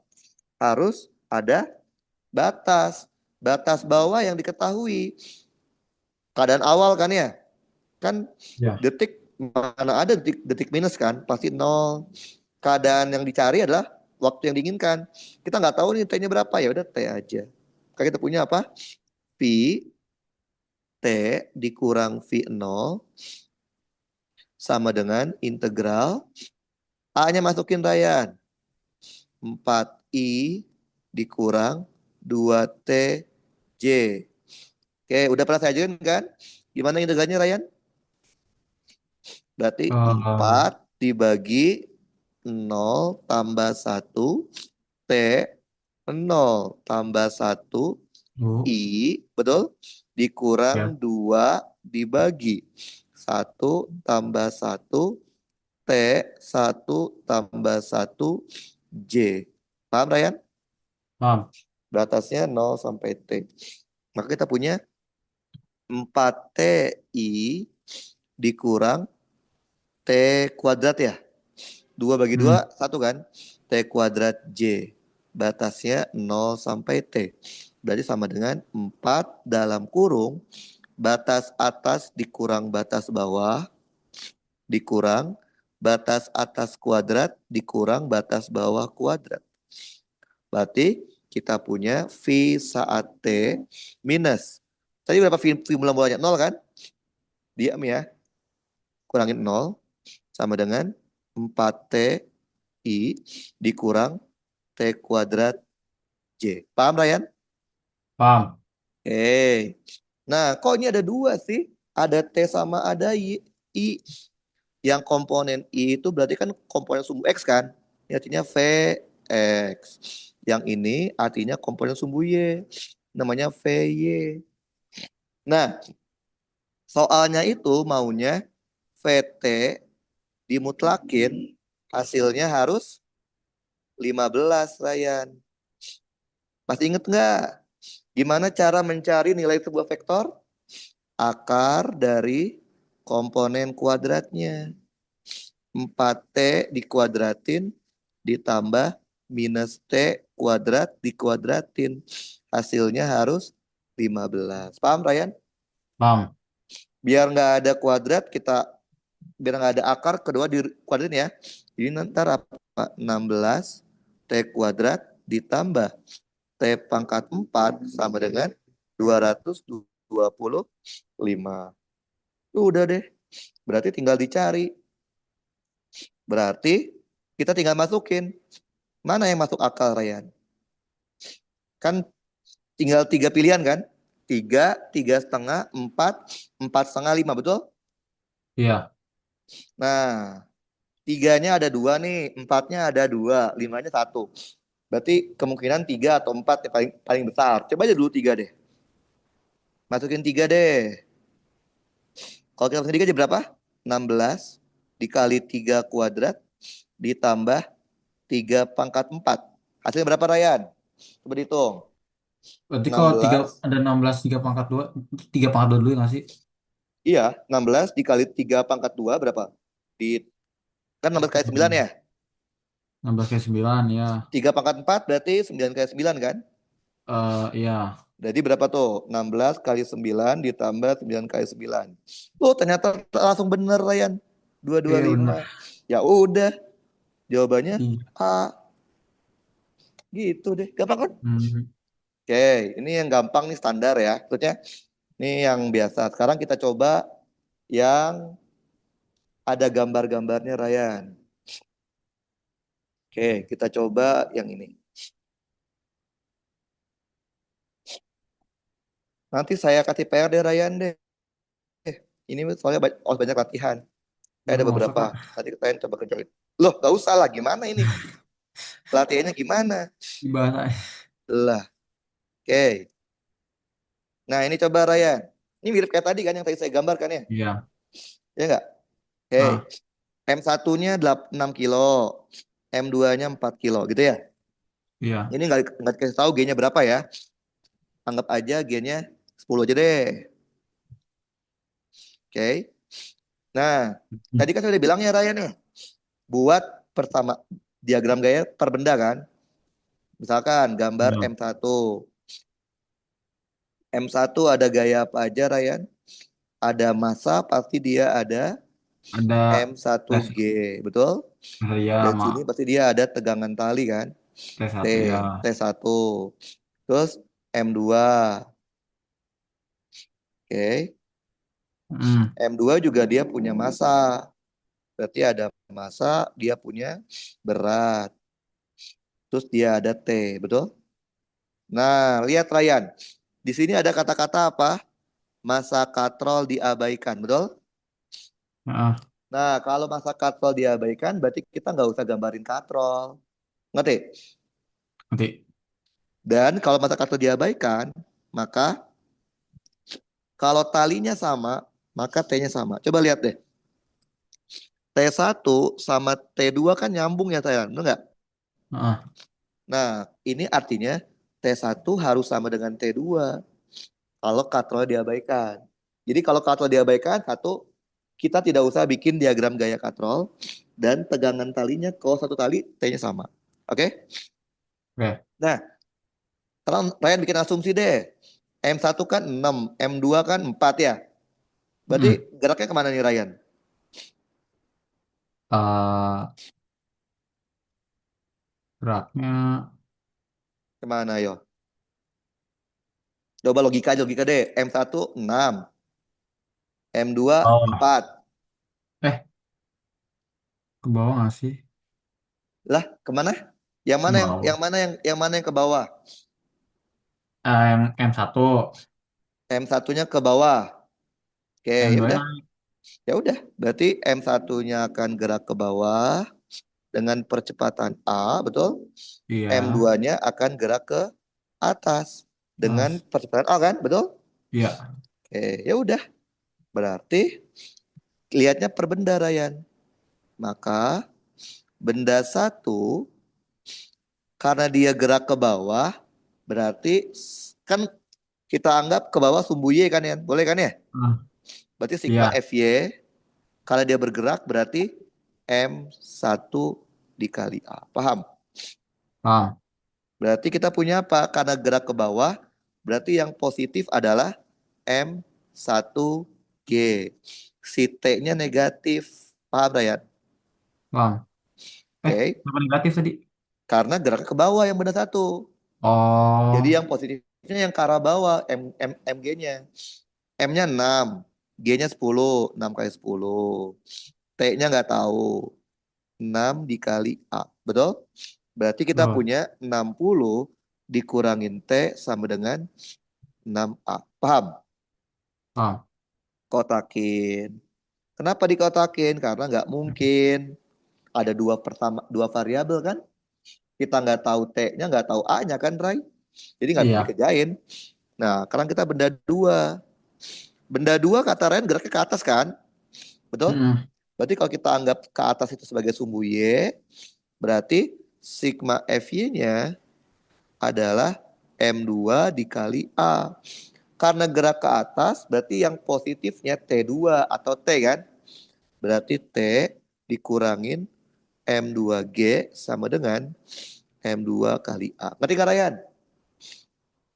harus ada batas. Batas bawah yang diketahui. Keadaan awal kan ya? Kan Ya. detik, mana ada detik, detik minus kan? Pasti nol. Keadaan yang dicari adalah waktu yang diinginkan. Kita nggak tahu nih T-nya berapa, ya udah T aja. Maka kita punya apa? V T dikurang V0 sama dengan integral A-nya masukin Ryan. 4I dikurang 2T J. Oke, udah pernah saya ajuin kan? Gimana integralnya Ryan? Berarti Eh, 4 dibagi 0 tambah 1 T 0 tambah 1 Bu. I, betul? Ya. Dikurang 2 dibagi 1 tambah 1 T 1 tambah 1 J. Paham Ryan? Paham. Batasnya 0 sampai T. Maka kita punya 4TI dikurang T kuadrat ya. 2 bagi Hmm. 2, 1 kan? T kuadrat J. Batasnya 0 sampai T. Berarti sama dengan 4 dalam kurung batas atas dikurang batas bawah dikurang batas atas kuadrat dikurang batas bawah kuadrat. Berarti kita punya V saat T minus. Tadi berapa V mula-mulanya? 0 kan? Diam ya. Kurangin 0 sama dengan 4T I dikurang T kuadrat J. Paham Ryan? Paham. Eh. Nah, kok ini ada dua sih? Ada T sama ada I. Yang komponen I itu berarti kan komponen sumbu X kan? Ini artinya Vx. Yang ini artinya komponen sumbu Y. Namanya Vy. Nah, soalnya itu maunya Vt dimutlakin hasilnya harus 15, Ryan. Masih inget nggak? Gimana cara mencari nilai sebuah vektor? Akar dari komponen kuadratnya. 4T dikuadratin ditambah minus T kuadrat dikuadratin. Hasilnya harus 15. Paham Ryan? Paham. Biar nggak ada kuadrat, biar nggak ada akar, kedua di kuadratin ya. Jadi nanti apa? 16 T kuadrat ditambah T pangkat 4 sama dengan 225. Udah deh. Berarti tinggal dicari. Berarti kita tinggal masukin. Mana yang masuk akal, Ryan? Kan tinggal 3 pilihan kan? 3, 3,5, 4, 4,5, 5, betul? Iya. Nah, tiganya ada 2 nih, empatnya ada 2, limanya 1. Berarti kemungkinan 3 atau 4 yang paling paling besar. Coba aja dulu 3 deh. Masukin 3 deh. Kalau kita masukin 3 jadi berapa? 16 dikali 3 kuadrat ditambah 3 pangkat 4. Hasilnya berapa, Ryan? Coba dihitung. Berarti kalau 16, ada 16 3 pangkat 2, 3 pangkat 2 dulu nggak sih? iya, 16 dikali 3 pangkat 2 berapa? Di Kan 16 kali 9 ya? 16 kali 9 ya. 3 pangkat 4 berarti 9 kali 9 kan? Iya. Jadi berapa tuh? 16 kali 9 ditambah 9 kali 9. Oh, ternyata langsung bener, Ryan. Iya 225. benar. Ya udah, jawabannya Iya. A. Gitu deh. Gampang kan? Hmm. Oke, ini yang gampang nih standar ya. Maksudnya ini yang biasa. Sekarang kita coba yang ada gambar-gambarnya, Ryan. Oke, kita coba yang ini. Nanti saya kasih PR deh Ryan deh. Ini soalnya banyak latihan. Ada Nggak usah, beberapa. Kak. Nanti kalian coba kerjain. Loh, gak usah lah. Gimana ini? Latihannya gimana? Gimana? Lah, oke. Nah, ini coba Ryan. Ini mirip kayak tadi kan yang tadi saya gambarkan ya. Iya. Ya nggak? Oke. Ah, M1-nya 6 kilo. M2-nya 4 kilo gitu ya. iya. Ini nggak dikasih tahu G-nya berapa ya. Anggap aja G-nya 10 aja deh. Oke. Nah, Hmm. tadi kan sudah bilang ya Ryan nih. Buat pertama diagram gaya per benda kan. Misalkan gambar Iya. M1. M1 ada gaya apa aja Ryan? Ada massa pasti dia ada Ada tes M1G, betul? Iya, Dan sini pasti dia ada tegangan tali kan? tes T, satu ya. T1. Terus M2. Oke. Hmm. M2 juga dia punya massa. Berarti ada massa, dia punya berat. Terus dia ada T, betul? Nah, lihat Ryan. Di sini ada kata-kata apa? Massa katrol diabaikan, betul? Ah, Nah, kalau massa katrol diabaikan, berarti kita nggak usah gambarin katrol. Ngerti? nanti. Dan kalau massa katrol diabaikan, maka kalau talinya sama, maka T-nya sama. Coba lihat deh. T1 sama T2 kan nyambung ya, Tayan. Benar nggak? Ah, Nah, ini artinya T1 harus sama dengan T2 kalau katrol diabaikan. Jadi kalau katrol diabaikan, satu, kita tidak usah bikin diagram gaya katrol dan tegangan talinya kalau satu tali T-nya sama. Oke? oke. Nah, sekarang Ryan bikin asumsi deh. M1 kan 6, M2 kan 4 ya. Hmm. Berarti geraknya kemana nih Ryan? Ah, geraknya. Kemana yo? Coba logika aja, logika deh. M1 6, M2 Oh. 4. Ke bawah nggak sih? Lah, kemana? Yang Ke mana bawah. yang mana yang ke bawah? M1. M1-nya ke bawah. Oke, ya M2-nya udah. naik. Ya udah, berarti M1-nya akan gerak ke bawah dengan percepatan A, betul? Iya. M2-nya akan gerak ke atas dengan Mas. percepatan A kan, betul? Iya. Oke, ya udah. Berarti lihatnya per benda, Ryan. Maka benda satu karena dia gerak ke bawah, berarti kan kita anggap ke bawah sumbu Y kan ya, boleh kan ya? Ah, Berarti sigma iya. FY kalau dia bergerak berarti M1 dikali A. Paham? Paham. Berarti kita punya apa? Karena gerak ke bawah, berarti yang positif adalah M1G. Si T-nya negatif. Paham, Ryan? Paham. Oke. Apa negatif tadi? Karena gerak ke bawah yang benda satu. Jadi Oh. yang positifnya yang ke arah bawah, MG-nya. M-nya 6, G-nya 10, 6 kali 10. T-nya nggak tahu. 6 dikali A. Betul? Berarti kita Betul. punya 60 dikurangin T sama dengan 6A. Paham? Paham. Kotakin. Kenapa dikotakin? Karena nggak mungkin ada dua variabel kan? Kita nggak tahu T-nya, nggak tahu A-nya kan, Ray? Jadi nggak bisa Iya. dikerjain. Nah, sekarang kita benda dua. Benda dua kata Ryan geraknya ke atas kan? Betul? Mm-mm. Berarti kalau kita anggap ke atas itu sebagai sumbu Y, berarti sigma FY-nya adalah M2 dikali A. Karena gerak ke atas, berarti yang positifnya T2 atau T kan? Berarti T dikurangin M2G sama dengan M2 kali A. Ngerti kan Ryan?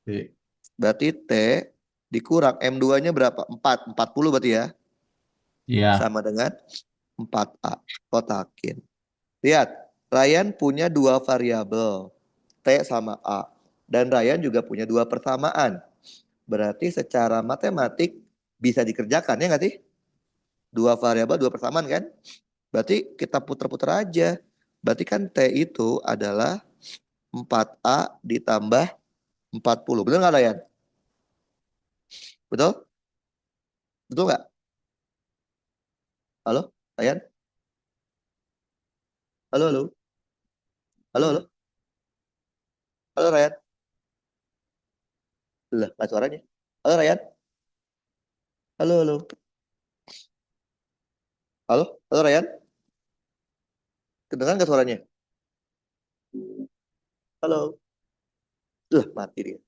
Oke. Berarti T dikurang M2-nya berapa? 4. 40 berarti ya. Iya. Sama dengan 4A. Kotakin. Lihat, Ryan punya dua variabel. T sama A. Dan Ryan juga punya dua persamaan. Berarti secara matematik bisa dikerjakan ya nggak sih? Dua variabel, dua persamaan kan? Berarti kita putar-putar aja. Berarti kan T itu adalah 4A ditambah 40. Benar nggak Ryan? Betul? Betul nggak? Halo, Ryan? Halo, halo. Halo, halo. Halo, Ryan. Lah, nggak suaranya. Halo, Ryan. Halo, halo. Halo, halo, Ryan. Kedengeran nggak suaranya? Halo. Lah, mati dia.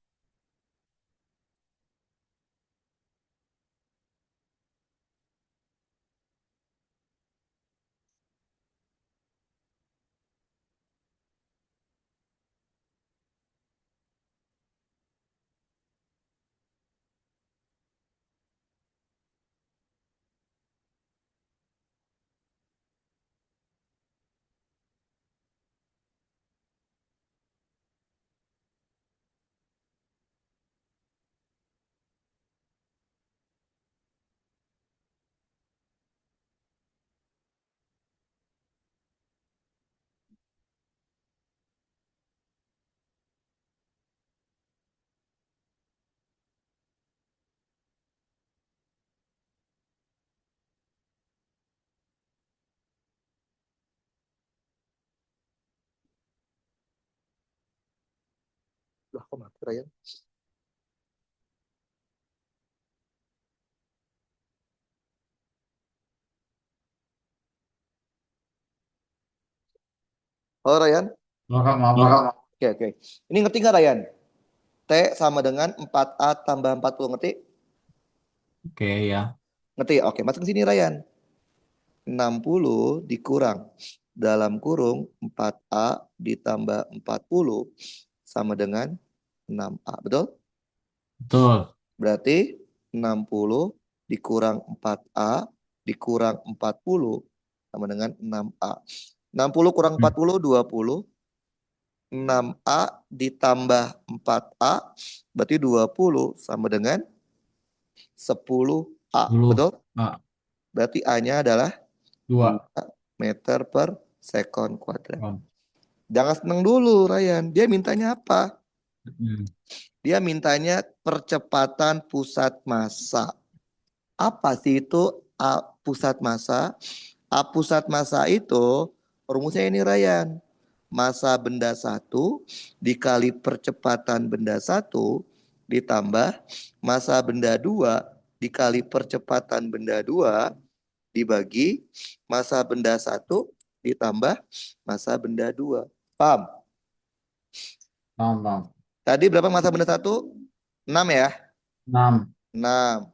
Lah, kok mati, Ryan? Halo, Ryan. Oh, Kak, maaf, Kak. Oke, oke. Ini ngerti nggak, Ryan? T sama dengan 4A tambah 40, ngerti? Oke, ya. Ngerti? Oke, masuk ke sini, Ryan. 60 dikurang dalam kurung 4A ditambah 40 sama dengan 6A. Betul? Betul. Berarti 60 dikurang 4A dikurang 40 sama dengan 6A. 60 kurang Hmm. 40, 20. 6A ditambah 4A berarti 20 sama dengan 10A. 10. Betul? Ah, Berarti A-nya adalah 2 2. meter per sekon kuadrat. Oh. Jangan seneng dulu, Ryan. Dia mintanya apa? Hmm. Dia mintanya percepatan pusat massa. Apa sih itu A pusat massa? A pusat massa itu rumusnya ini, Ryan. Massa benda satu dikali percepatan benda satu ditambah massa benda dua dikali percepatan benda dua dibagi massa benda satu ditambah massa benda dua. Paham? Paham, paham. Tadi berapa massa benda satu? 6 ya? 6. 6.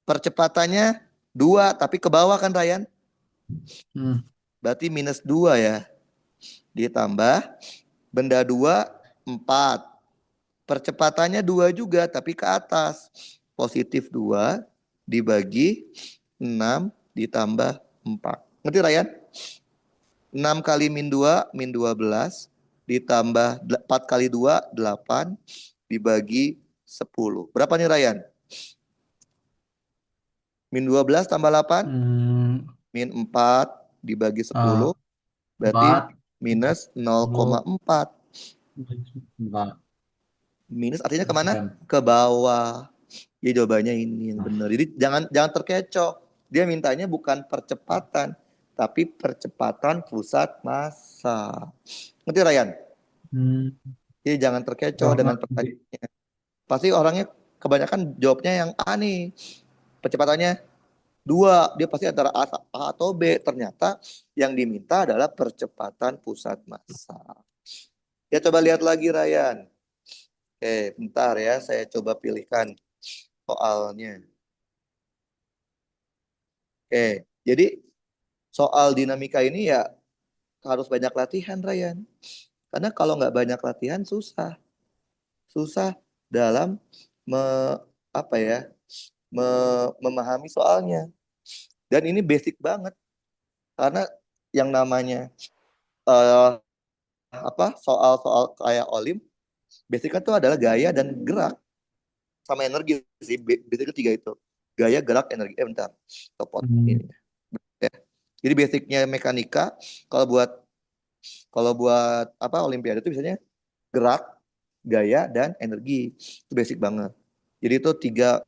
Percepatannya 2 tapi ke bawah kan, Ryan? Hmm. Berarti minus 2 ya. Ditambah benda 2 4. Percepatannya 2 juga tapi ke atas. Positif 2 dibagi 6 ditambah 4. Ngerti, Ryan? 6 kali min 2 min 12 ditambah 4 kali 2 8 dibagi 10. Berapa nih, Ryan? Min 12 tambah 8 Hmm. min 4 dibagi 10 Ah, berarti 4. minus 10. 0,4. 4 Minus artinya kemana? persen. Ke bawah. Ya jawabannya ini yang benar. Jadi jangan terkecoh. Dia mintanya bukan percepatan, tapi percepatan pusat massa. Ngerti, Ryan? Hmm. Jadi jangan terkecoh Udah dengan ngerti. pertanyaannya. Pasti orangnya kebanyakan jawabnya yang A nih. Percepatannya 2. Dia pasti antara A atau B. Ternyata yang diminta adalah percepatan pusat massa. Ya coba lihat lagi, Ryan. Oke, bentar ya. Saya coba pilihkan soalnya. Oke, jadi soal dinamika ini ya harus banyak latihan, Ryan. Karena kalau nggak banyak latihan susah. Susah dalam me, apa ya, memahami soalnya. Dan ini basic banget. Karena yang namanya eh, soal-soal kayak Olim, basicnya tuh adalah gaya dan gerak sama energi sih. Basic ketiga itu. Gaya, gerak, energi. Bentar. Topot Hmm. ini. Ya. Jadi basicnya mekanika, kalau buat apa Olimpiade itu biasanya gerak, gaya, dan energi. Itu basic banget. Jadi itu tiga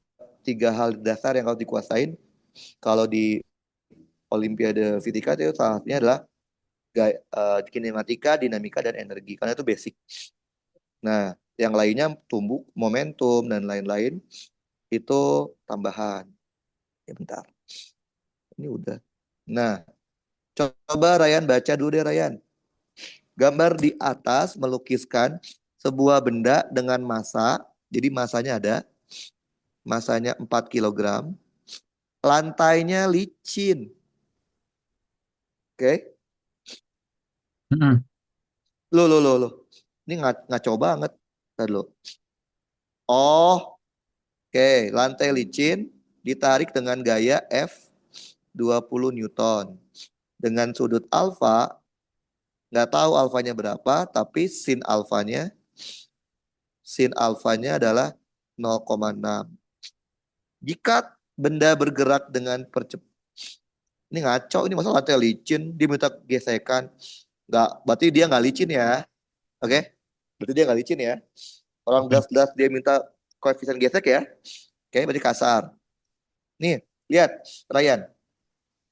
tiga hal dasar yang harus dikuasain kalau di Olimpiade Fisika itu salah satunya adalah kinematika, dinamika, dan energi. Karena itu basic. Nah, yang lainnya tumbuh, momentum, dan lain-lain itu tambahan. Ya bentar. Ini udah. Nah, coba Ryan baca dulu deh Ryan. Gambar di atas melukiskan sebuah benda dengan massa. Jadi massanya ada. Massanya 4 kilogram. Lantainya licin. Oke. Mm-mm. Loh. Ini ngaco banget. Tadi lo. Oh, oke. Lantai licin ditarik dengan gaya F 20 Newton. Dengan sudut alfa, nggak tahu alfanya berapa, tapi sin alfanya adalah 0,6. Jika benda bergerak dengan ini ngaco, ini masa lantai licin, dia minta gesekan. Nggak, berarti dia nggak licin ya. Oke? Berarti dia nggak licin ya. Orang Oke. belas-belas dia minta koefisien gesek ya. Oke, berarti kasar. Nih, lihat Ryan.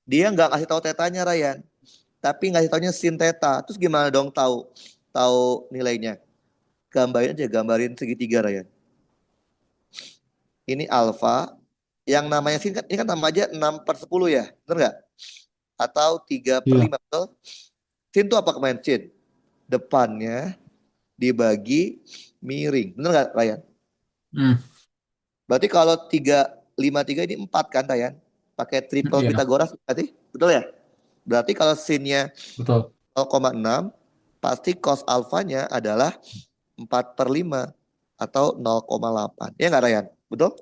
Dia nggak kasih tahu tetanya Ryan, tapi ngasih taunya sin teta. Terus gimana dong tahu tahu nilainya? Gambarin aja, gambarin segitiga Ryan. Ini alfa, yang namanya sin kan ini kan nama aja 6/10 ya, benar nggak? Atau 3 per Iya. 5 betul? Sin itu apa kemarin sin? Depannya dibagi miring, benar nggak Ryan? Mm. Berarti kalau 3, 5, 3 ini 4 kan Ryan? Pakai triple Iya, Pitagoras berarti? Betul ya? Berarti kalau sinnya betul. 0,6, pasti cos alfanya adalah 4 per 5 atau 0,8. Ya nggak Ryan? Betul?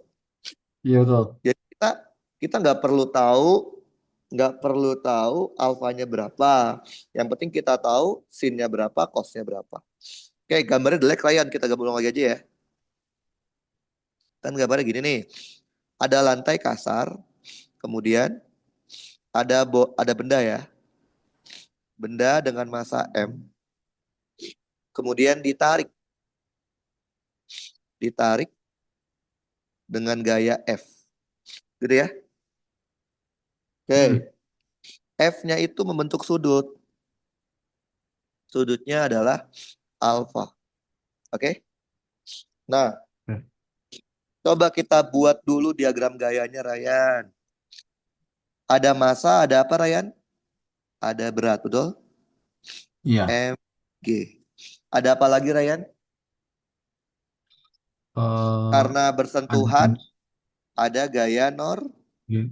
Iya, betul. Jadi kita nggak perlu tahu alfanya berapa. Yang penting kita tahu sinnya berapa, cosnya berapa. Oke, gambarnya jelek Ryan, kita gabung lagi aja ya. Kan gambarnya gini nih. Ada lantai kasar, kemudian ada benda ya. Benda dengan massa M, kemudian ditarik dengan gaya F. Gitu ya. Mm. Oke, F-nya itu membentuk sudut. Sudutnya adalah alfa. Oke. Nah, Oke. coba kita buat dulu diagram gayanya, Ryan. Ada massa, ada apa, Ryan? Ada berat, betul? Iya. M, G. Ada apa lagi, Ryan? Eh, Karena bersentuhan, ada, ada gaya normal. iya.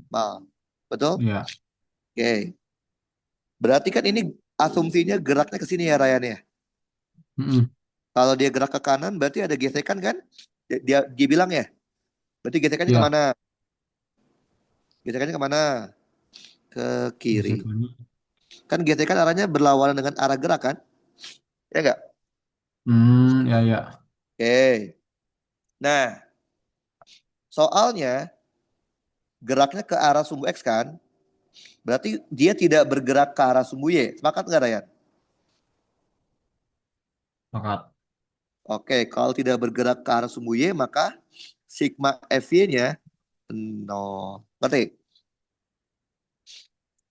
Betul? Iya. Oke. Berarti kan ini asumsinya geraknya ke sini ya, Ryan ya. Mm-mm. Kalau dia gerak ke kanan, berarti ada gesekan kan? Dia bilang ya. Berarti gesekannya Iya. kemana? Gesekannya kemana? Ke kiri. Gesekannya. Kan gesekan arahnya berlawanan dengan arah gerak kan? Ya enggak? Ya, ya. Oke. Nah, soalnya geraknya ke arah sumbu X kan? Berarti dia tidak bergerak ke arah sumbu Y. Sepakat nggak, Ryan? Sepakat. Oke, kalau tidak bergerak ke arah sumbu Y, maka sigma FY-nya 0. Ngerti?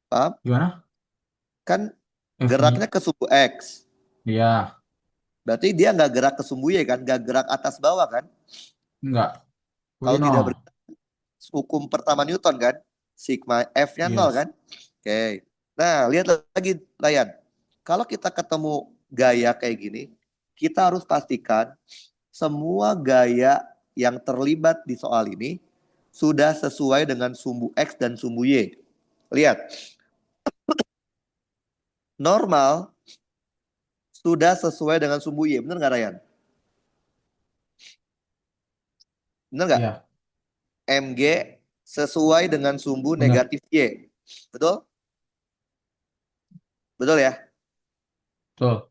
Paham? Gimana? Kan F-nya. geraknya ke sumbu X. Iya. Berarti dia nggak gerak ke sumbu Y kan? Nggak gerak atas bawah kan? Enggak. Kalau W tidak nol. bergerak, hukum pertama Newton kan? Sigma F-nya 0 Yes. kan? Oke. Nah, lihat lagi, Ryan. Kalau kita ketemu gaya kayak gini, kita harus pastikan semua gaya yang terlibat di soal ini sudah sesuai dengan sumbu X dan sumbu Y. Lihat, normal sudah sesuai dengan sumbu Y. Benar nggak, Ryan? Benar nggak? Iya. MG sesuai dengan sumbu Benar. negatif Y. Betul? Betul ya? Betul.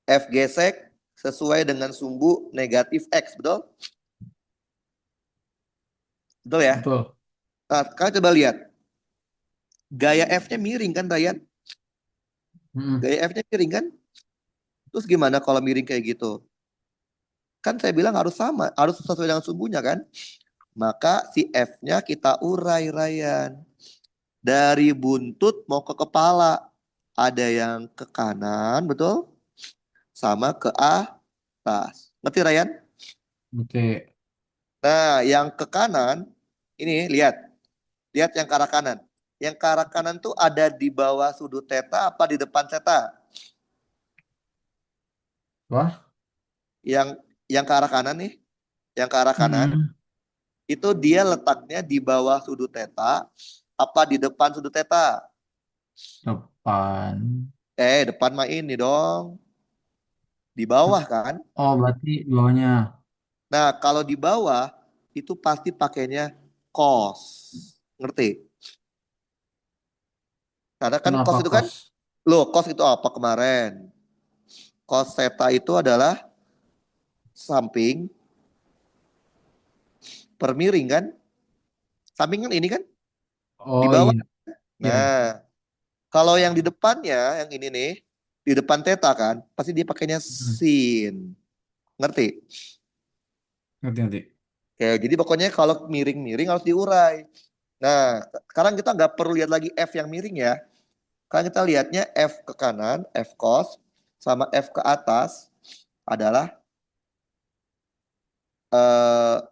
F gesek sesuai dengan sumbu negatif X. Betul? Betul ya? Betul. Nah, kalian coba lihat. Gaya F-nya miring kan, Ryan? Mm-mm. Gaya F-nya miring kan? Terus gimana kalau miring kayak gitu? Kan saya bilang harus sama, harus sesuai dengan sumbunya kan? Maka si F-nya kita urai, Ryan. Dari buntut mau ke kepala. Ada yang ke kanan, betul? Sama ke atas. Ngerti, Ryan? Oke. Nah, yang ke kanan, ini lihat. Lihat yang ke arah kanan. Yang ke arah kanan tuh ada di bawah sudut theta apa di depan theta? Wah. Yang yang ke arah kanan nih, yang ke arah kanan Mm-mm. itu dia letaknya di bawah sudut theta apa di depan sudut theta? Depan. Depan mah ini dong, di bawah kan? Oh, berarti bawahnya. Nah, kalau di bawah itu pasti pakainya cos. Ngerti? Karena kan Kenapa cos itu kan, kos? loh cos itu apa kemarin? Cos theta itu adalah samping per miring kan? Samping kan ini kan di Oh bawah. iya. Iya, iya. Nah, kalau yang di depannya, yang ini nih, di depan theta kan, pasti dia pakainya Mm. sin. Ngerti? Ngerti, ngerti. Oke, jadi pokoknya kalau miring-miring harus diurai. Nah, sekarang kita nggak perlu lihat lagi F yang miring ya. Sekarang kita lihatnya F ke kanan, F cos, sama F ke atas adalah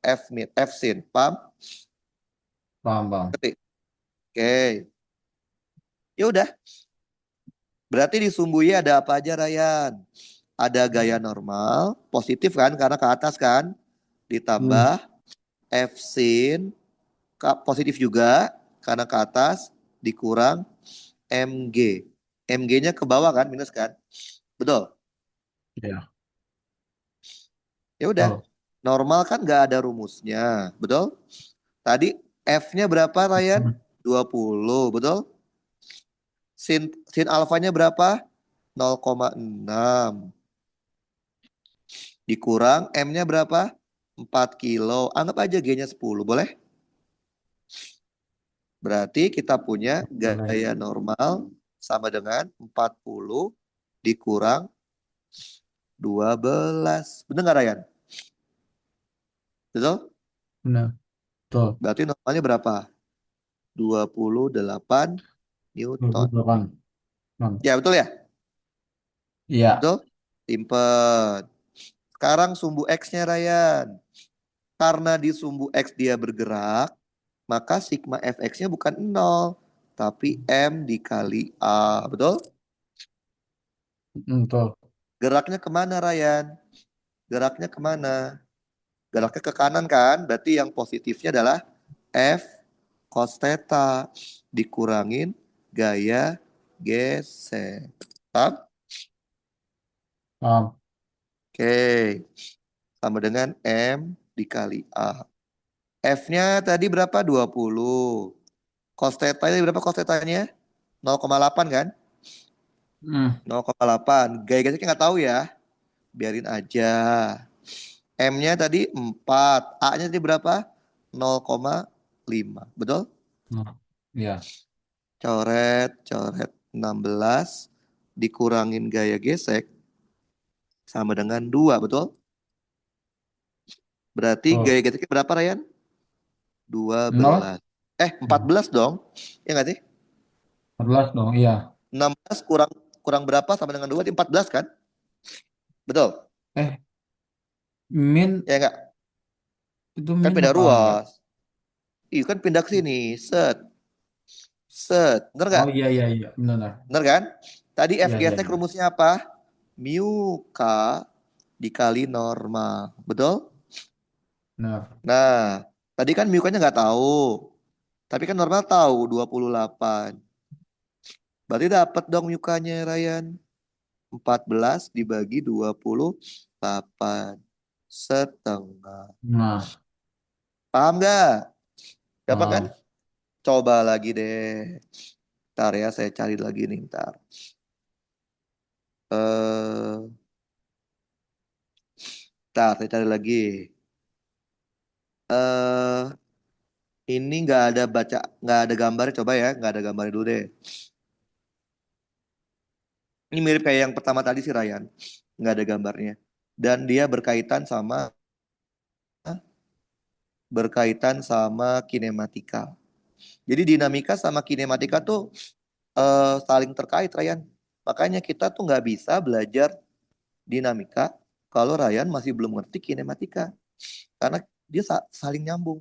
F mid, F sin. Paham? Paham, paham. Ngerti? Oke. Ya udah, berarti di Sumbuya ada apa aja, Ryan? Ada gaya normal, positif kan, karena ke atas kan. Hmm. Ditambah F sin, positif juga, karena ke atas, dikurang MG. MG-nya ke bawah kan, minus kan? Betul. Iya. Ya udah, Betul. normal kan nggak ada rumusnya, betul? Tadi F-nya berapa, Ryan? Hmm. 20, betul? Sin alfanya berapa? 0,6. Dikurang M-nya berapa? 4 kilo. Anggap aja G-nya 10, boleh? Berarti kita punya Boleh. gaya normal sama dengan 40 dikurang 12. Bener nggak, Ryan? Betul? Benar. Betul. Berarti normalnya berapa? 28 Newton. 28. Bang. Ya, betul ya? Iya. Betul? Simpen. Sekarang sumbu X-nya, Ryan. Karena di sumbu X dia bergerak, maka sigma fx-nya bukan 0, tapi M dikali A. Betul? Betul. Geraknya kemana, Ryan? Geraknya kemana? Geraknya ke kanan kan? Berarti yang positifnya adalah F cos theta dikurangin gaya geser. Paham? Paham. Oke. Sama dengan M dikali A. F-nya tadi berapa? 20. Cos theta ini berapa cos theta-nya? 0,8 kan? Hmm. 0,8. Gaya gesernya nggak tahu ya. Biarin aja. M-nya tadi 4. A-nya tadi berapa? 0,5. Betul? Nah. Iya. Coret, coret 16 dikurangin gaya gesek sama dengan 2, betul? Berarti Betul. gaya geseknya berapa, Ryan? 12. Nol. 14 dong. Ya nggak sih? 14 dong. Iya. 16 kurang kurang berapa sama dengan 2? 14 kan? Betul? Eh, min Ya nggak? itu Kan min beda apa enggak? ruas. Iya kan pindah ke sini. Set, set. Bener Oh nggak? iya, iya, iya. Benar. Bener kan? Tadi F Iya, iya, gesek iya. rumusnya apa? Mu K dikali normal. Betul? Benar. Nah, tadi kan mu K-nya nggak tahu. Tapi kan normal tahu 28. Berarti dapat dong mu K-nya, Ryan. 14 dibagi 28 setengah. Nah, Paham nggak? Gampang kan? paham. Coba lagi deh. Ntar ya, saya cari lagi nih, ntar. Eh, ntar saya cari lagi. Eh, ini nggak ada gambarnya. Coba ya, nggak ada gambarnya dulu deh. Ini mirip kayak yang pertama tadi sih, Ryan. Nggak ada gambarnya. Dan dia berkaitan sama berkaitan sama kinematika. Jadi dinamika sama kinematika tuh saling terkait, Ryan. Makanya kita tuh nggak bisa belajar dinamika kalau Ryan masih belum ngerti kinematika. Karena dia saling nyambung.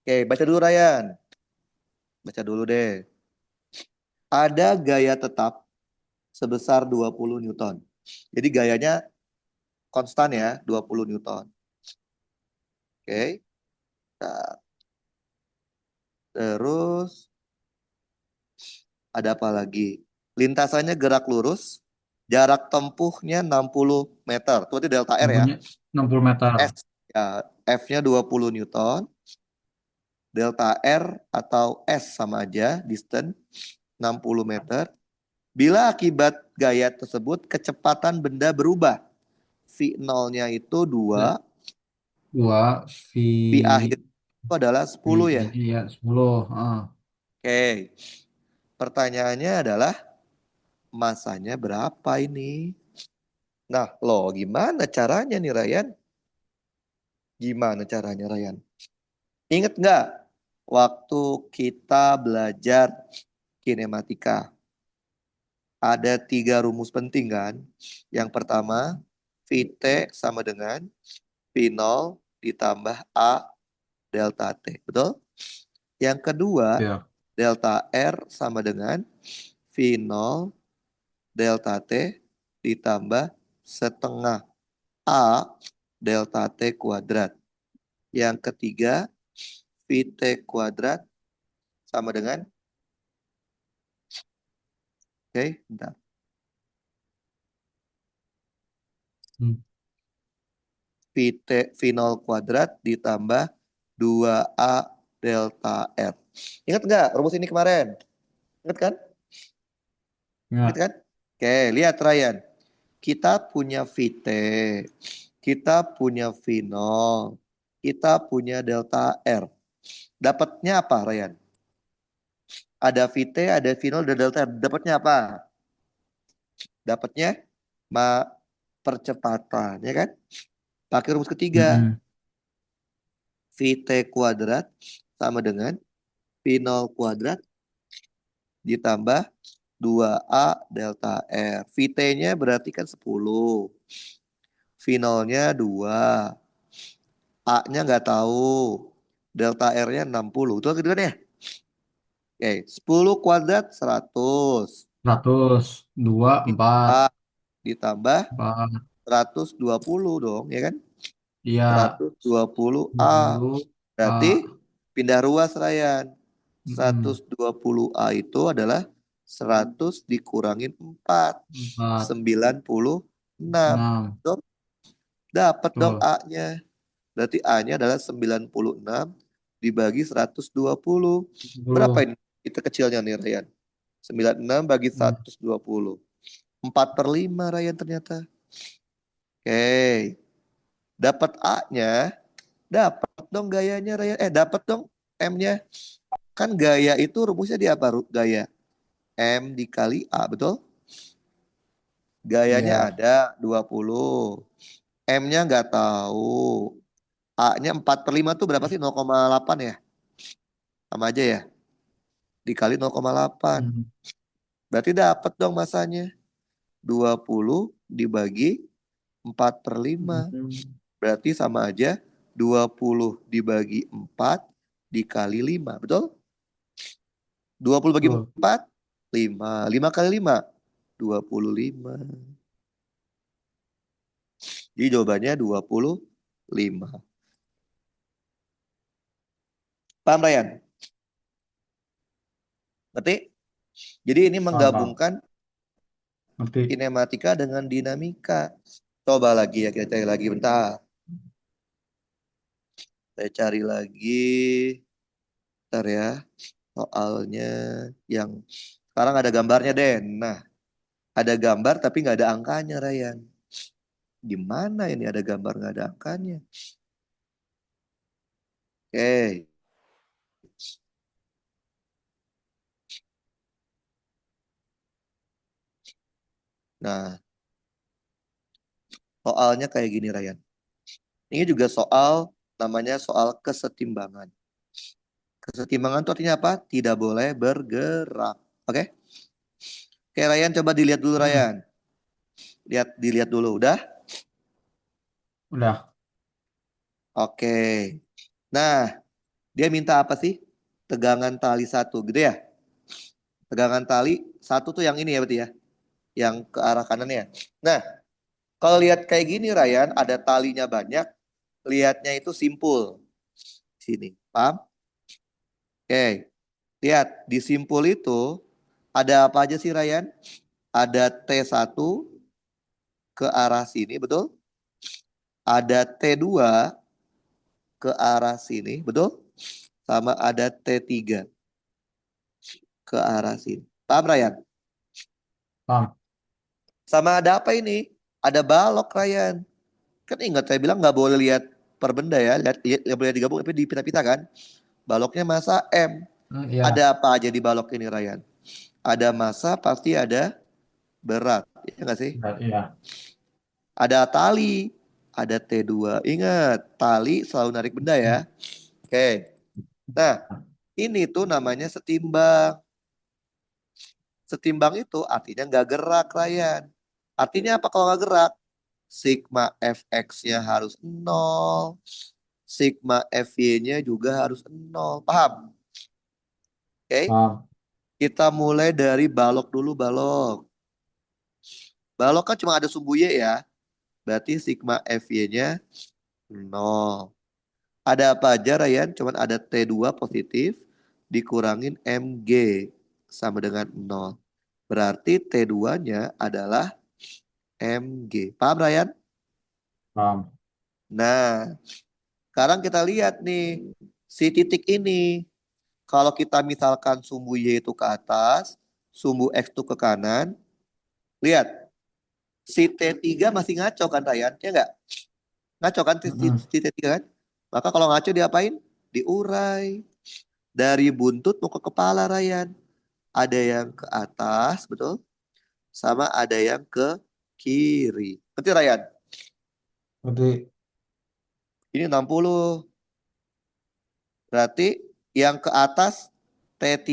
Oke, baca dulu Ryan. Baca dulu deh. Ada gaya tetap sebesar 20 Newton. Jadi gayanya konstan ya, 20 Newton. Oke. Nah, terus ada apa lagi? Lintasannya gerak lurus, jarak tempuhnya 60 meter. Itu berarti delta R ya. Tempuhnya 60 meter. S ya, F-nya 20 Newton, delta R atau S sama aja, distance 60 meter. Bila akibat gaya tersebut kecepatan benda berubah, V0-nya itu Ya, 2, 2 V akhir itu adalah V 10 ya. ini ya 10. Oke, pertanyaannya adalah masanya berapa ini? Nah, loh gimana caranya nih Ryan? Gimana caranya Ryan? Ingat nggak waktu kita belajar kinematika? Ada 3 rumus penting kan? Yang pertama, VT sama dengan V0 ditambah A delta T. Betul? Yang kedua, Ya. delta R sama dengan V0 delta T ditambah setengah A delta T kuadrat. Yang ketiga, VT kuadrat sama dengan, oke, bentar. Hmm. VT V0 kuadrat ditambah 2A delta R. Ingat nggak rumus ini kemarin? Ingat kan? Ingat Ya. kan? Oke, lihat Ryan. Kita punya VT, kita punya V0, kita punya delta R. Dapatnya apa Ryan? Ada VT, ada V0, ada delta R. Dapatnya apa? Dapatnya ma percepatan, ya kan? Pakai rumus ketiga. Mm-mm. VT kuadrat sama dengan V0 kuadrat ditambah 2A delta R. VT-nya berarti kan 10. V0-nya 2. A-nya nggak tahu. Delta R-nya 60. Itu gitu kan ya? Oke, 10 kuadrat 100. 100, 2, 4, A ditambah 4. 120 dong, ya kan? Iya, 120 A. 20 A. Berarti pindah ruas Ryan. Mm-mm. 120A itu adalah 100 dikurangin 4. 4, 96. 6. Dong, dapat dong Tuh. A-nya. Berarti A-nya adalah 96 dibagi 120. Berapa 10. ini? Kita kecilnya nih Ryan. 96 bagi Hmm. 120. 4/5 Ryan ternyata. Oke. Dapat A-nya. Dapat dong gayanya Ryan. Dapat dong M-nya. Kan gaya itu rumusnya di apa gaya? M dikali A, betul? Gayanya Iya. ada 20. M-nya nggak tahu. A-nya 4/5 tuh berapa sih? 0,8 ya? Sama aja ya? Dikali 0,8. Hmm. Berarti dapat dong masanya. 20 dibagi 4/5. Hmm. Berarti sama aja 20 dibagi 4 dikali 5. Betul? 20 bagi Tuh. 4, 5. 5 kali 5, 25. Jadi jawabannya 25. Paham Ryan? Ngerti? Jadi ini Paham, paham. menggabungkan Ngerti. kinematika dengan dinamika. Coba lagi ya, kita cari lagi bentar. Saya cari lagi. Bentar ya. Soalnya yang sekarang ada gambarnya deh. Nah, ada gambar tapi nggak ada angkanya, Ryan. Gimana ini ada gambar nggak ada angkanya? Oke. Nah, soalnya kayak gini, Ryan. Ini juga soal namanya soal kesetimbangan. Kesetimbangan itu artinya apa? Tidak boleh bergerak. Oke? Oke, Ryan, coba dilihat dulu, Hmm, Ryan. Dilihat dulu, udah? udah. Oke. Nah, dia minta apa sih? Tegangan tali satu, gitu ya? Tegangan tali satu tuh yang ini ya berarti ya? Yang ke arah kanannya. Nah, kalau lihat kayak gini, Ryan, ada talinya banyak, lihatnya itu simpul. Sini, paham? Oke, lihat di simpul itu ada apa aja sih, Ryan? Ada T1 ke arah sini, betul? Ada T2 ke arah sini, betul? Sama ada T3 ke arah sini. Paham, Ryan? Paham. Sama ada apa ini? Ada balok, Ryan. Kan ingat saya bilang nggak boleh lihat per benda ya, lihat boleh digabung tapi dipita-pita kan. Baloknya massa M. Ya. Ada apa aja di balok ini, Ryan? Ada massa, pasti ada berat. Ya nggak sih? Ya. Ada tali, ada T2. Ingat, tali selalu narik benda ya. Oke. Nah, ini tuh namanya setimbang. Setimbang itu artinya nggak gerak, Ryan. Artinya apa kalau nggak gerak? Sigma fx-nya harus nol. Sigma fy-nya juga harus nol. Paham? Oke. Paham. Kita mulai dari balok dulu, balok. Balok kan cuma ada sumbu Y ya. Berarti sigma fy-nya nol. Ada apa aja, Ryan? Cuman ada T2 positif dikurangin Mg sama dengan nol. Berarti T2-nya adalah Mg. Paham, Ryan? Paham. Nah, sekarang kita lihat nih, si titik ini. Kalau kita misalkan sumbu Y itu ke atas, sumbu X itu ke kanan, lihat, si T3 masih ngaco kan, Ryan? Ya nggak? Ngaco kan Mm-mm. si T3 kan? Maka kalau ngaco diapain? Diurai. Dari buntut mau ke kepala, Ryan. Ada yang ke atas, betul? Sama ada yang ke kiri. Betul, Ryan? Berarti Ini 60. Berarti yang ke atas T3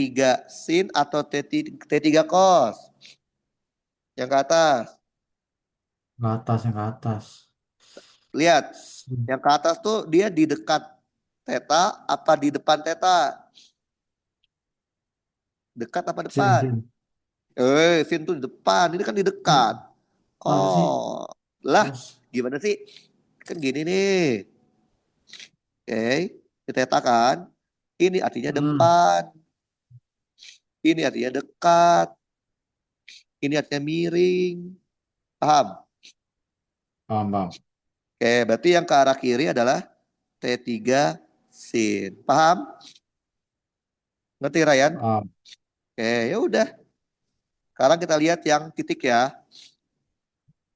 sin atau T3 cos? Yang ke atas. ke atas, yang ke atas. Lihat, Sin. yang ke atas tuh dia di dekat teta apa di depan teta? Dekat apa Sin, depan? sin. Sin tuh di depan, ini kan di dekat. Hmm, masa sih? Oh, lah, Terus, gimana sih? Kan gini nih. Oke, di teta kan. Ini artinya hmm, depan. Ini artinya dekat. Ini artinya miring. Paham? paham, paham. Oke, berarti yang ke arah kiri adalah T3 sin. Paham? Ngerti, Ryan? Paham. Oke, ya udah. Sekarang kita lihat yang titik ya.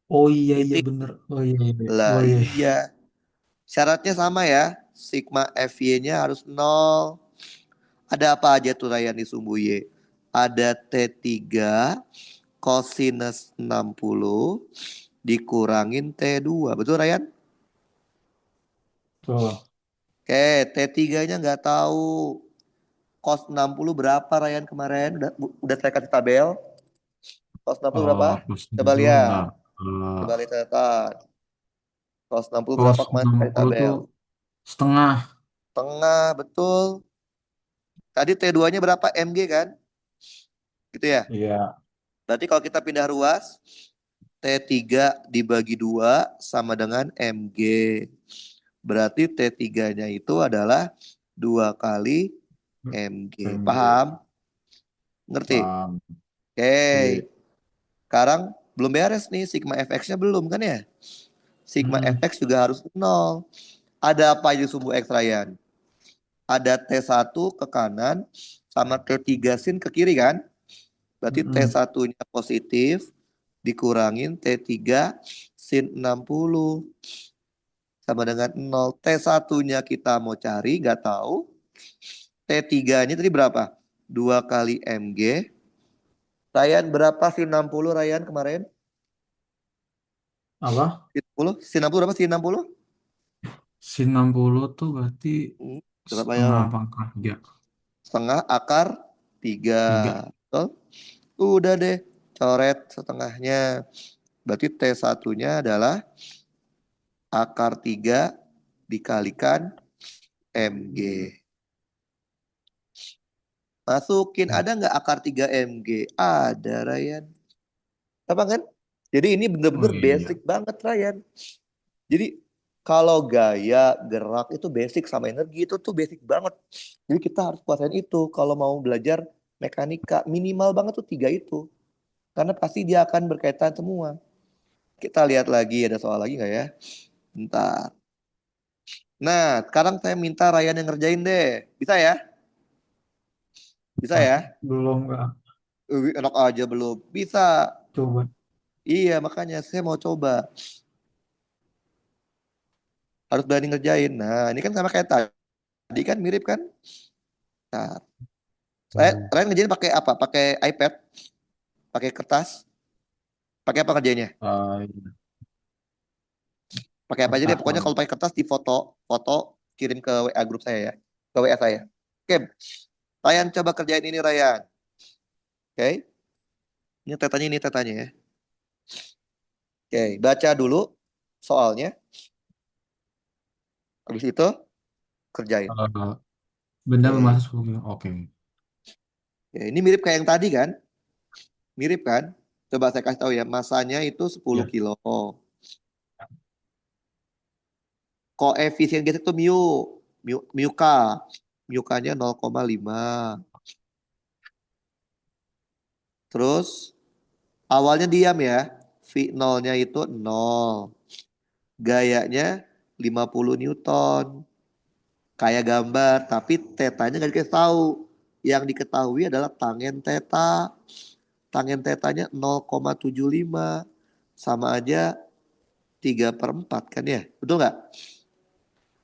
Oh iya, iya Titik. bener. Oh iya, iya. Lah Oh iya. iya. Syaratnya sama ya. Sigma FY-nya harus nol. Ada apa aja tuh, Ryan, di sumbu Y? Ada T3 cosinus 60 dikurangin T2. Betul, Ryan? Tuh. Oke, T3-nya nggak tahu. Cos 60 berapa, Ryan, kemarin? Udah saya kasih tabel. Cos 60 berapa? Plus Coba 60, bentar. lihat. Eh, Coba lihat catatan. Cos 60 cos berapa kemarin? Kasih 60 tabel. tuh setengah. Tengah, betul. Tadi T2-nya berapa? Mg kan? Gitu ya. Iya. Berarti kalau kita pindah ruas, T3 dibagi 2 sama dengan Mg. Berarti T3-nya itu adalah 2 kali Mg. MG. Paham? Ngerti? Paham. Oke. Jadi, Sekarang belum beres nih. Sigma fx-nya belum kan ya? Sigma mm-mm, fx juga harus nol. Ada apa di sumbu X, Ryan? Ada T1 ke kanan sama T3 sin ke kiri kan? Berarti mm-mm. T1-nya positif dikurangin T3 sin 60 sama dengan 0. T1-nya kita mau cari, nggak tahu. T3-nya tadi berapa? 2 kali Mg. Ryan, berapa sin 60, Ryan, kemarin? Apa? Sin 60? Sin 60 berapa sin 60? Si 60 tuh berarti Hmm, berapa ya? setengah pangkat 3. Setengah akar 3. 3. Betul? Udah deh, coret setengahnya. Berarti T1-nya adalah akar 3 dikalikan MG. Masukin, ada nggak akar 3 MG? Ada, Ryan. Apa kan? Jadi ini Oh bener-bener iya. basic banget, Ryan. Jadi kalau gaya, gerak itu basic sama energi itu tuh basic banget. Jadi kita harus kuasain itu kalau mau belajar mekanika. Minimal banget tuh 3 itu. Karena pasti dia akan berkaitan semua. Kita lihat lagi, ada soal lagi nggak ya? Bentar. Nah, sekarang saya minta Ryan yang ngerjain deh. Bisa ya? Bisa Ah, ya? belum nggak. Enak aja belum. Bisa. Coba. Iya, makanya saya mau coba. Harus berani ngerjain. Nah, ini kan sama kayak tadi kan mirip kan? Nah, Hmm. Ryan ngerjain pakai apa? Pakai iPad? Pakai kertas? Pakai apa ngerjainnya? Iya. Pakai apa aja deh. Kertas Pokoknya bang. kalau pakai kertas di foto, foto kirim ke WA grup saya ya. Ke WA saya. Oke, Ryan coba kerjain ini Ryan. Oke, ini tetanya ya. Oke, baca dulu soalnya. Habis itu kerjain. Eh, benda Oke. bermassa 10 kilo. Oke. Ya, ini mirip kayak yang tadi kan? Mirip kan? Coba saya kasih tahu ya, masanya itu 10 Ya. kilo. Koefisien geser itu mu, mu K. Mu K-nya 0,5. Terus awalnya diam ya. V nolnya itu 0. Gayanya 50 Newton. Kayak gambar, tapi tetanya nggak dikasih tahu. Yang diketahui adalah tangen teta. Tangen tetanya 0,75. Sama aja 3/4 kan ya? Betul nggak?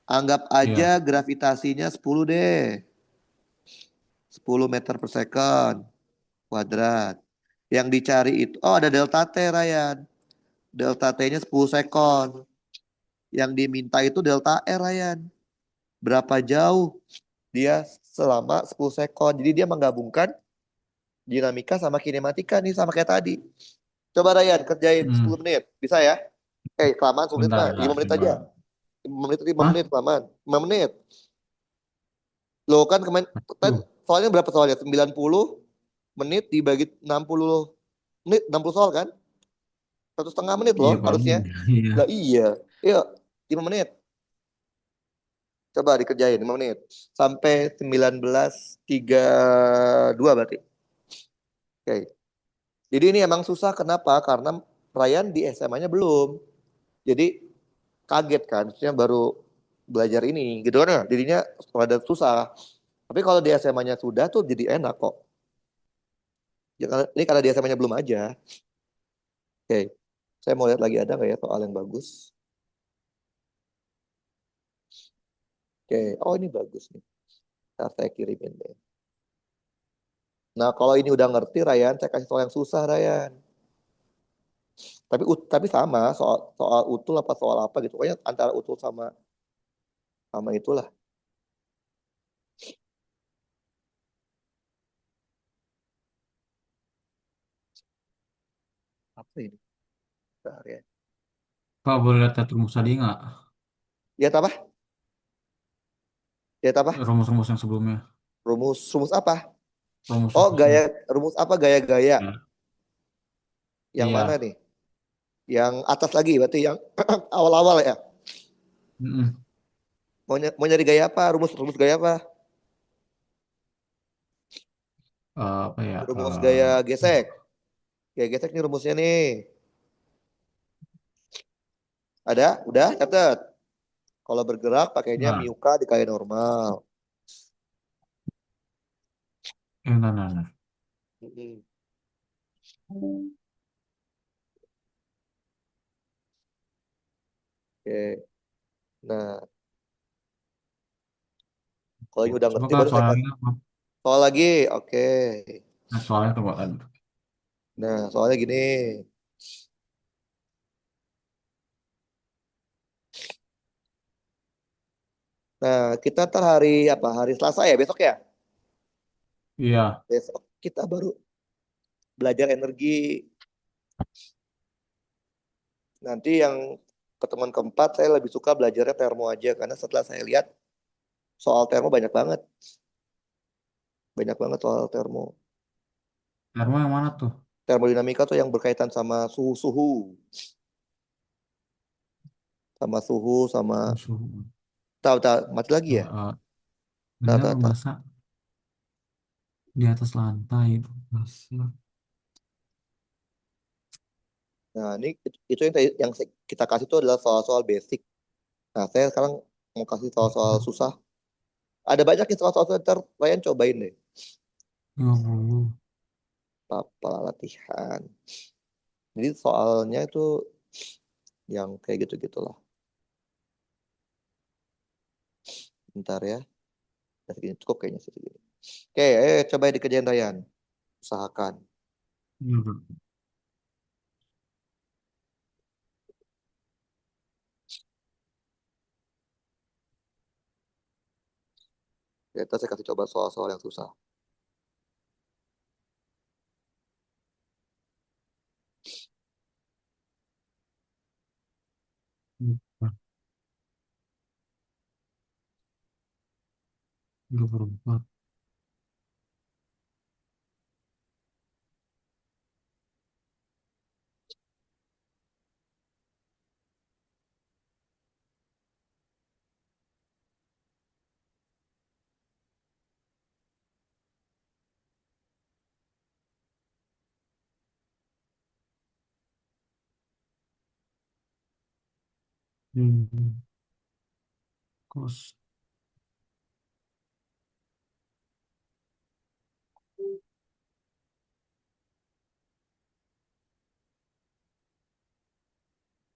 Anggap aja Iya. gravitasinya 10 deh. 10 meter per second kuadrat. Yang dicari itu, oh ada delta T, Ryan. Delta T-nya 10 sekon. Yang diminta itu delta R, Ryan. Berapa jauh dia selama 10 sekon. Jadi dia menggabungkan dinamika sama kinematika nih, sama kayak tadi. Coba Ryan, kerjain Hmm. 10 menit. Bisa ya? Kelamaan 10 menit Sebentar mah. ya, 5 menit coba. aja. 5 menit, 5 Hah? menit, kelamaan. 5 menit. Loh kan kemarin, kan Tuh. soalnya berapa soalnya? 90 menit dibagi 60 menit, 60 soal kan? 1,5 menit Iya, loh paling. harusnya. Iya. Lah iya. Yuk, 5 menit. Coba dikerjain 5 menit. Sampai 19.32 berarti. Oke. Jadi ini emang susah kenapa? Karena Ryan di SMA-nya belum. Jadi kaget kan. Maksudnya baru belajar ini gitu kan ya. Jadinya rada susah. Tapi kalau di SMA-nya sudah tuh jadi enak kok. Ya, ini karena di SMA-nya belum aja. Oke. Saya mau lihat lagi ada nggak ya soal yang bagus. Oke. Oh ini bagus nih. Ntar saya kirimin deh. Nah, kalau ini udah ngerti Ryan, saya kasih soal yang susah Ryan. Tapi sama soal soal utul apa soal apa gitu. Pokoknya antara utul sama sama itulah. Apa ini? Bentar ya. Pak, boleh lihat rumus tadi nggak? Lihat apa? Lihat apa? Rumus-rumus yang sebelumnya. Rumus rumus apa? Oh, Rumus-rumusnya. gaya rumus apa gaya-gaya? Ya. Yang mana Iya. nih? Yang atas lagi berarti yang awal-awal ya. Mm-mm. Mau nyari gaya apa? Rumus rumus gaya apa? Apa ya? Rumus gaya gesek. Gaya gesek nih rumusnya nih. Ada? Udah? Catat. Kalau bergerak pakainya Nah, mu k dikali normal. nah, nah, nah. Mm-mm. Oke. Nah, kalau ini udah Coba ngerti kan baru saya soalnya, kasih soal lagi. Oke. nah, soalnya coba kan. Nah, soalnya gini. Nah, kita ntar hari apa? Hari Selasa ya besok ya? Iya, Besok kita baru belajar energi. Nanti yang pertemuan keempat saya lebih suka belajarnya termo aja karena setelah saya lihat soal termo banyak banget soal termo. Dharma yang mana tuh? Termodinamika tuh yang berkaitan sama suhu-suhu, sama suhu, sama Musuh. tahu tahu mati lagi ya? Eh, Tahu bener tahu tahu. masa di atas lantai itu. Masa. Nah, ini itu kita kasih itu adalah soal-soal basic. Nah, saya sekarang mau kasih soal-soal susah. Ada banyak nih soal-soal susah, ntar kalian cobain deh. 50. Papa latihan. Jadi soalnya itu yang kayak gitu-gitulah. Bentar ya. Nah, segini cukup kayaknya sih segini. Oke, coba dikerjain Ryan. Usahakan. Iya, bro. Ya, ntar saya kasih coba soal-soal yang susah. Empat, 24. Hmm. Kos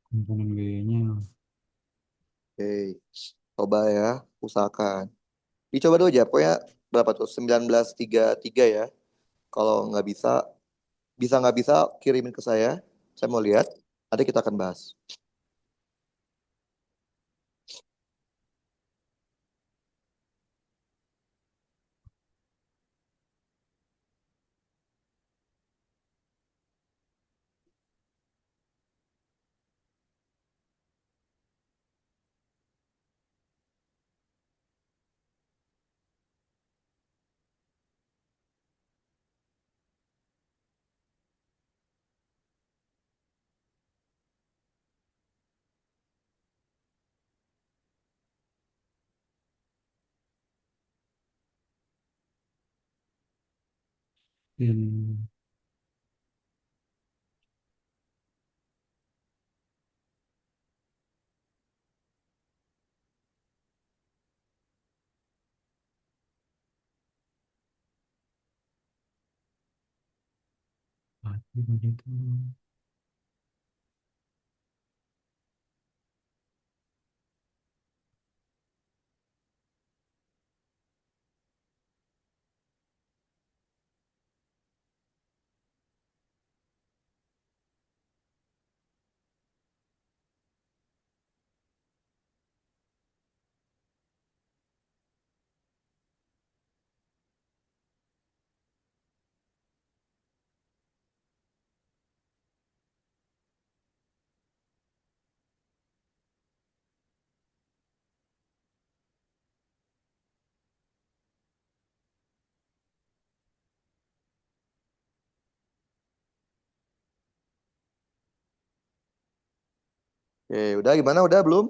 komponen gayanya. Oke, coba ya. Usahakan. Dicoba dulu aja. Pokoknya berapa tuh? 1933 ya. Kalau nggak bisa kirimin ke saya. Saya mau lihat. Nanti kita akan bahas. In Pasti begitu. Oke, udah gimana? Udah belum?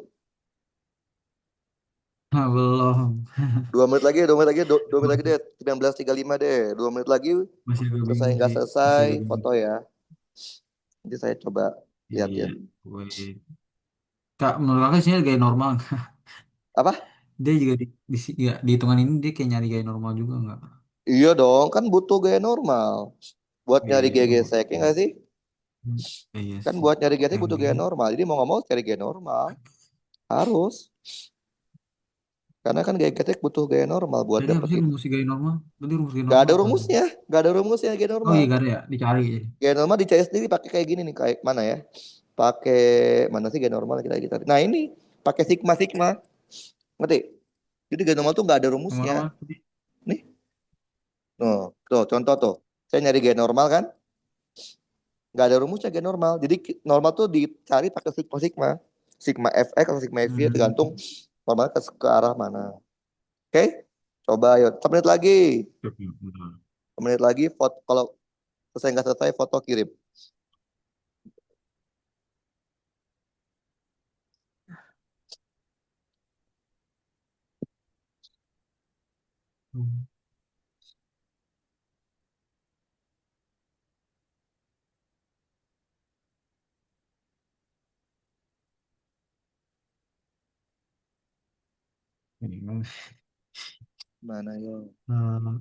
Ah, belum. 2 menit lagi Masih deh. 19.35 deh. 2 menit lagi masih agak selesai bingung nggak sih. Masih selesai agak bingung. foto ya. Nanti saya coba Iya, liatin. gue. Kak, menurut kakak sih gaya normal. Apa? Dia juga ya, di hitungan ini dia kayak nyari gaya normal juga nggak? Iya dong, kan butuh gaya normal. Buat nyari Iya, gaya oh, gesek, ya nggak sih? iya Kan sih. buat nyari gesek butuh Lagi. gaya normal. Jadi mau nggak mau cari gaya normal. Harus. Karena kan gaya gesek butuh gaya normal buat Jadi apa dapet sih itu. rumus gaya normal? Berarti rumus gaya Gak normal ada apa? rumusnya. Gak ada rumusnya gaya Oh normal. iya, gak ada ya? Dicari ya. Gaya normal dicari sendiri pakai kayak gini nih. Kayak mana ya? Pakai mana sih gaya normal kita kita. Nah ini pakai sigma sigma. Ngerti? Jadi gaya normal tuh nggak ada Kemana rumusnya. mana tadi? Nih, tuh contoh tuh. Saya nyari gaya normal kan, nggak ada rumusnya gaya normal. Jadi normal tuh dicari pakai sigma sigma, sigma fx atau sigma fy Hmm. tergantung normal ke arah mana. Oke, coba ayo. 1 menit lagi. Oke, benar. 1 menit lagi. Foto, kalau selesai nggak selesai foto kirim. Hmm. Bingung. Mana yo? Hmm.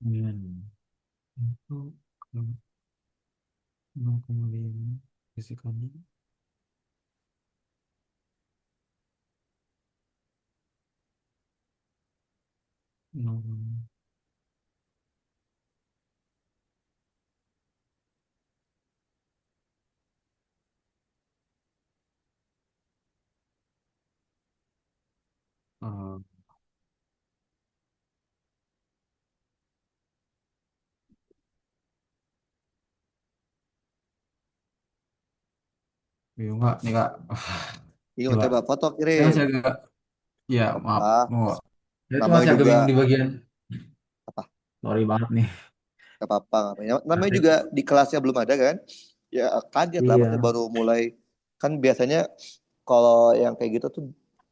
Hmm. Itu 0,5 fisikanya 0. eh, Bingung nggak nih kak? Bingung, Coba. coba foto Saya kirim. masih agak, ya maaf, Apa? mau. Saya tuh Namanya masih agak juga bingung di bagian. apa? Sorry banget nih. Gak apa-apa. Namanya juga Asik. di kelasnya belum ada kan? Ya kaget lah, maksudnya Iya. baru mulai. Kan biasanya kalau yang kayak gitu tuh,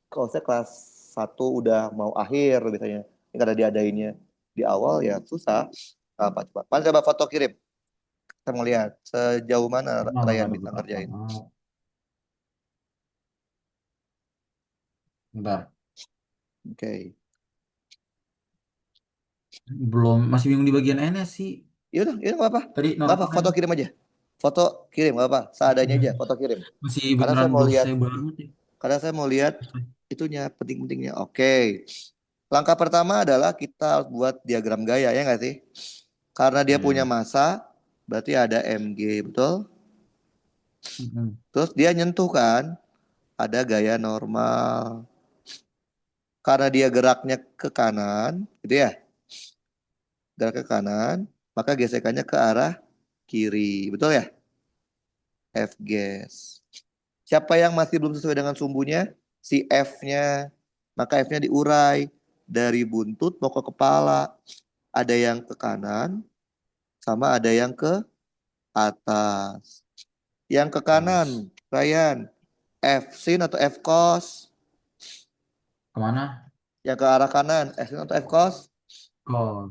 kalau saya kelas 1 udah mau akhir biasanya. Ini karena diadainnya di awal ya susah. Apa coba? Pas coba foto kirim. Kita mau lihat sejauh mana Mana Ryan bisa dulu kak? ngerjain. Bentar. Oke. Belum, masih bingung di bagian N sih. Yaudah, yaudah nggak apa. Tadi Nggak apa, normal. foto kirim aja. Foto kirim nggak apa. Seadanya aja, foto kirim. Masih Karena saya beneran mau belum lihat, selesai banget ya. itunya penting-pentingnya. Oke. Langkah pertama adalah kita buat diagram gaya ya nggak sih? Karena dia punya Iya. massa, berarti ada mg, betul? Mm-mm. Terus dia nyentuh kan, ada gaya normal. Karena dia geraknya ke kanan, gitu ya, gerak ke kanan, maka gesekannya ke arah kiri, betul ya? F gas. Siapa yang masih belum sesuai dengan sumbunya? Si F-nya. Maka F-nya diurai dari buntut mau ke kepala. Ada yang ke kanan, sama ada yang ke atas. Yang ke Pas. kanan, Ryan, F sin atau F cos? Kemana? Yang ke arah kanan, F sin atau F cos? Kos.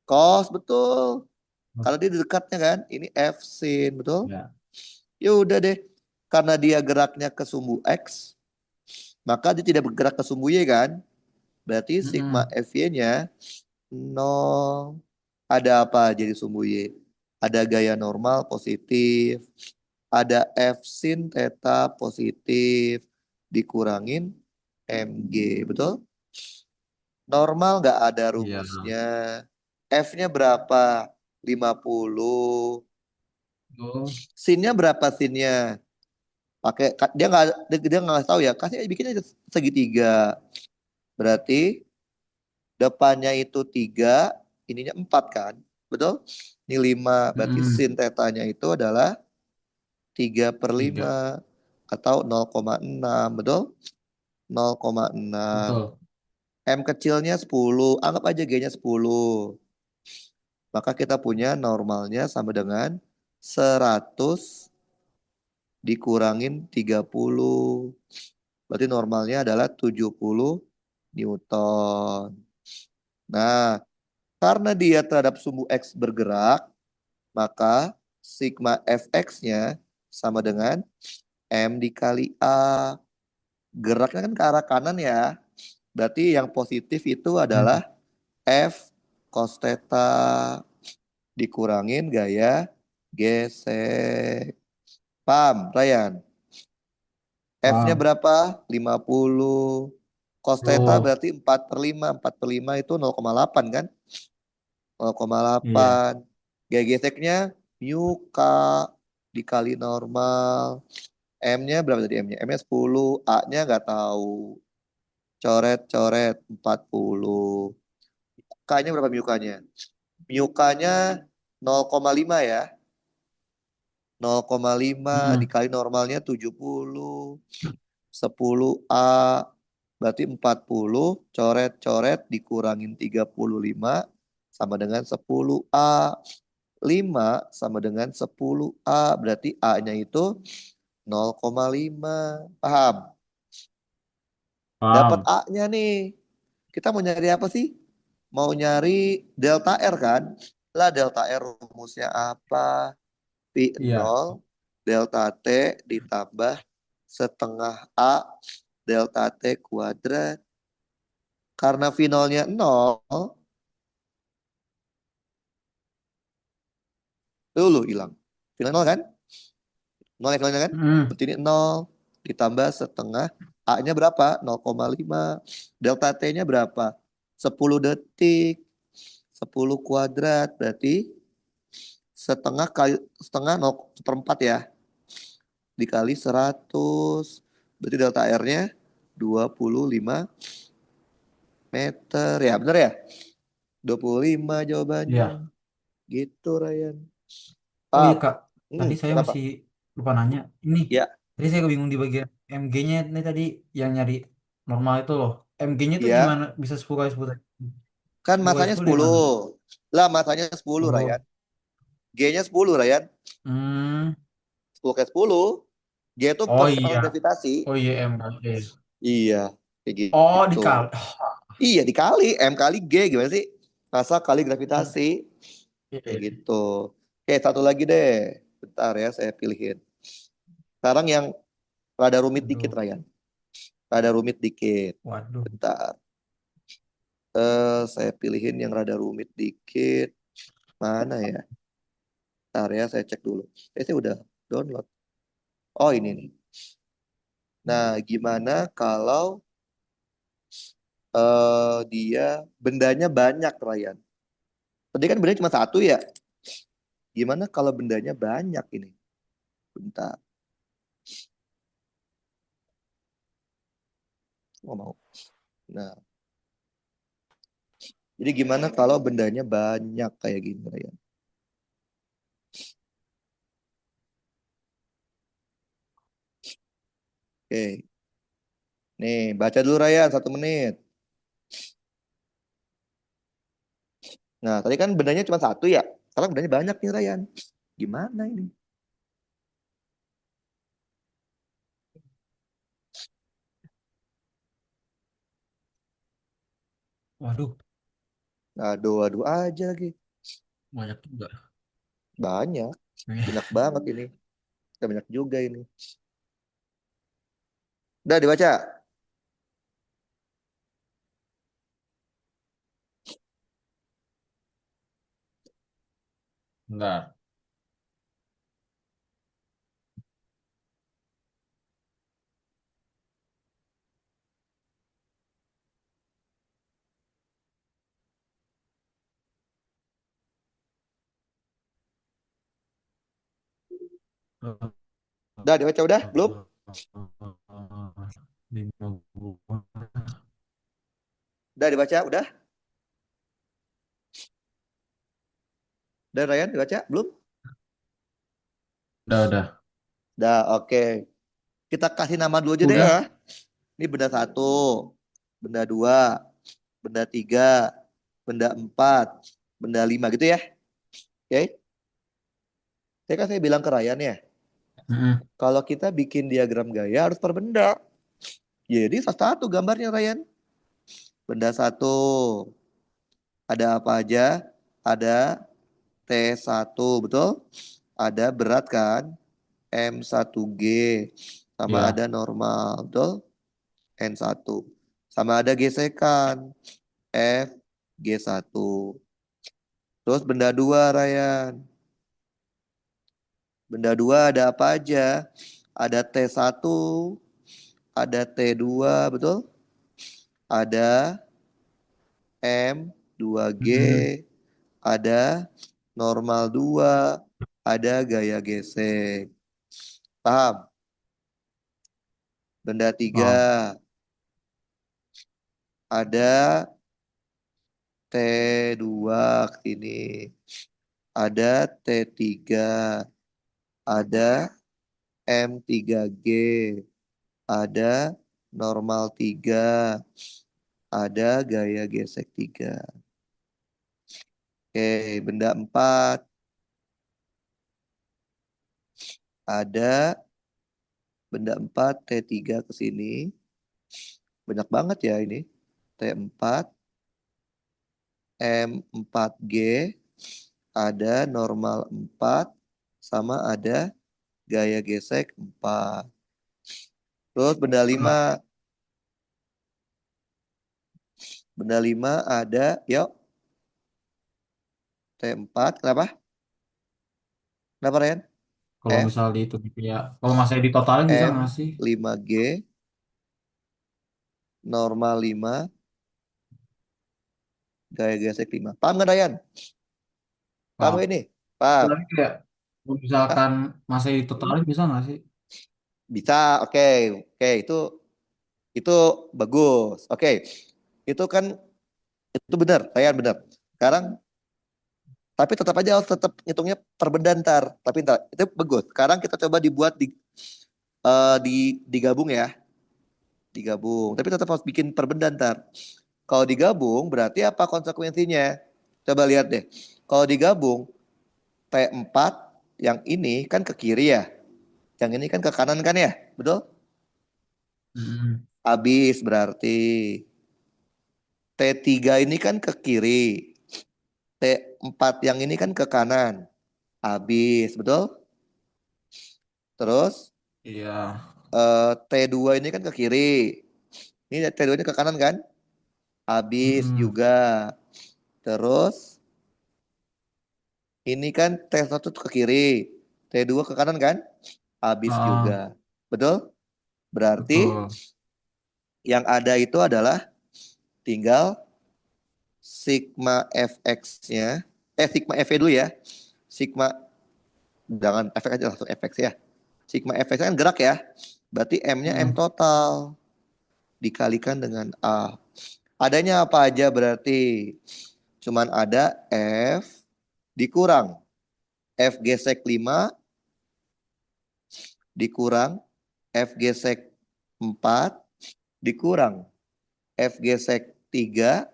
Cos, betul. Kos. Kalau dia di dekatnya kan, ini F sin, betul? Ya. Ya udah deh. Karena dia geraknya ke sumbu X, maka dia tidak bergerak ke sumbu Y kan? Berarti sigma Mm-mm. FY-nya 0. Ada apa jadi sumbu Y? Ada gaya normal positif. Ada F sin theta positif. Dikurangin mg. Betul? Normal nggak ada Iya. rumusnya. F-nya berapa? 50. Oh. Sinnya berapa sinnya? Dia nggak tahu ya. Kasih bikinnya segitiga. Berarti depannya itu 3, ininya 4 kan? Betul? Ini 5, berarti Mm-mm. sin tetanya itu adalah 3 per 5 Tiga. atau 0,6, betul? 0,6. Betul. M kecilnya 10, anggap aja G-nya 10. Maka kita punya normalnya sama dengan 100 dikurangin 30. Berarti normalnya adalah 70 Newton. Nah, karena dia terhadap sumbu X bergerak, maka sigma fx-nya sama dengan M dikali A. Geraknya kan ke arah kanan ya. Berarti yang positif itu Mm. adalah F cos theta dikurangin gaya gesek. Paham, Ryan? F-nya Paham. berapa? 50. Cos theta Loh, berarti 4 per 5. 4 per 5 itu 0,8 kan? 0,8. iya. Geseknya mu K dikali normal. M-nya berapa tadi M-nya? M-nya 10. A-nya nggak tahu. Coret-coret 40. K-nya berapa mu K-nya? Mu K-nya 0,5 ya. 0,5 Mm-mm. dikali normalnya 70. 10A berarti 40. Coret-coret dikurangin 35 sama dengan 10A. 5 sama dengan 10A. Berarti A-nya itu 0,5. Paham? Dapat Paham. A-nya nih. Kita mau nyari apa sih? Mau nyari delta R kan? Lah delta R rumusnya apa? Pi Iya. 0 delta T ditambah setengah A delta T kuadrat. Karena finalnya 0, dulu hilang. Final 0 kan? 0 ya finalnya kan? Mm. Berarti ini 0 ditambah setengah. A-nya berapa? 0,5. Delta T-nya berapa? 10 detik. 10 kuadrat. Berarti setengah kali setengah 0,4 ya. Dikali 100. Berarti delta R-nya 25 meter. Ya bener ya? 25 jawabannya. Iya. Gitu Ryan. Oh iya Paham? Kak, tadi saya Kenapa? masih lupa nanya. Ini, Ya, tadi saya bingung di bagian MG-nya ini tadi yang nyari normal itu loh. MG-nya tuh ya. gimana bisa 10 kali 10 tadi? Kan 10 kali masanya 10 di 10. mana? Lah masanya 10 Ryan. Oh, G-nya 10 Ryan. hmm. 10 ke 10. G itu Oh perserakan iya, gravitasi. oh iya M kali E. Iya, kayak Oh gitu. dikali. Iya dikali M kali G gimana sih? Masa kali gravitasi. Kayak Iya. gitu. Oke, satu lagi deh. Bentar ya, saya pilihin. Sekarang yang rada rumit dikit, Aduh, Ryan. Rada rumit dikit. waduh. Bentar. Saya pilihin yang rada rumit dikit. Mana ya? Bentar ya, saya cek dulu. Saya udah download. Oh, ini nih. Nah, gimana kalau dia bendanya banyak, Ryan? Tadi kan bendanya cuma satu ya. Gimana kalau bendanya banyak ini? Bentar. Oh, mau. Nah, jadi gimana kalau bendanya banyak kayak gini, Ryan? Oke. Nih, baca dulu Ryan, 1 menit. Nah, tadi kan bendanya cuma satu ya. Sekarang bendanya banyak nih, Ryan. Gimana ini? Waduh, Aduh-aduh aja lagi. banyak juga. Banyak. Banyak banget ini. Banyak juga ini. Udah dibaca. Enggak. Udah dibaca udah? Belum? 50. Udah dibaca? Udah? Udah Ryan dibaca? Belum? Udah. Udah, oke. Kita kasih nama dulu aja deh ya. Udah. Ini benda satu, benda dua, benda tiga, benda empat, benda lima gitu ya. Oke. Saya bilang ke Ryan ya, Mm-mm. kalau kita bikin diagram gaya harus per benda. Jadi satu gambarnya Ryan. Benda satu, ada apa aja? Ada T1, betul? Ada berat kan? M1G. Sama Ya. ada normal, betul? N1. Sama ada gesekan. FG1. Terus benda dua, Ryan. Benda dua ada apa aja? Ada T1, ada T2, betul? Ada M2G, Mm-mm. ada normal 2, ada gaya gesek. Paham? Benda 3, Paham. ada T2 ke sini. Ada T3, ada M3G, ada normal 3, ada gaya gesek 3. Oke, benda 4, ada benda 4 T3 ke sini. Banyak banget ya ini. T4, M4G, ada normal 4, sama ada gaya gesek 4. Terus benda 5 ada, yuk, T4, kenapa? Kenapa Ren? Kalau F, misal di itu gitu ya. Kalau masanya ditotalin bisa nggak sih? M5G, normal 5, gaya gesek 5. Paham nggak Dayan? Paham Paham. nggak ini? Paham? Tapi kayak kalau Hah? misalkan masanya Hmm? ditotalin bisa nggak sih? Bisa, oke. Oke, itu bagus. Oke. Itu kan itu benar, Dayan benar. Sekarang tapi tetap aja harus tetap hitungnya per benda ntar. Tapi ntar, itu bagus. Sekarang kita coba dibuat digabung ya, digabung. Tapi tetap harus bikin per benda ntar. Kalau digabung berarti apa konsekuensinya? Coba lihat deh. Kalau digabung P4 yang ini kan ke kiri ya. Yang ini kan ke kanan kan ya? Betul? Mm-mm. Habis berarti T3 ini kan ke kiri. T4 yang ini kan ke kanan. Habis, betul? Terus Iya. T2 ini kan ke kiri. Ini T2 ini ke kanan kan? Habis Mm-mm. juga. Terus ini kan T1 ke kiri. T2 ke kanan kan? Habis Ah, juga. Betul? Berarti betul. yang ada itu adalah tinggal sigma fx-nya. Sigma f dulu ya. Sigma, jangan fx aja langsung fx ya. Sigma fx kan gerak ya. Berarti M-nya M Mm. total. Dikalikan dengan A. Adanya apa aja berarti? Cuman ada F dikurang F gesek 5 dikurang F gesek 4 dikurang F gesek 3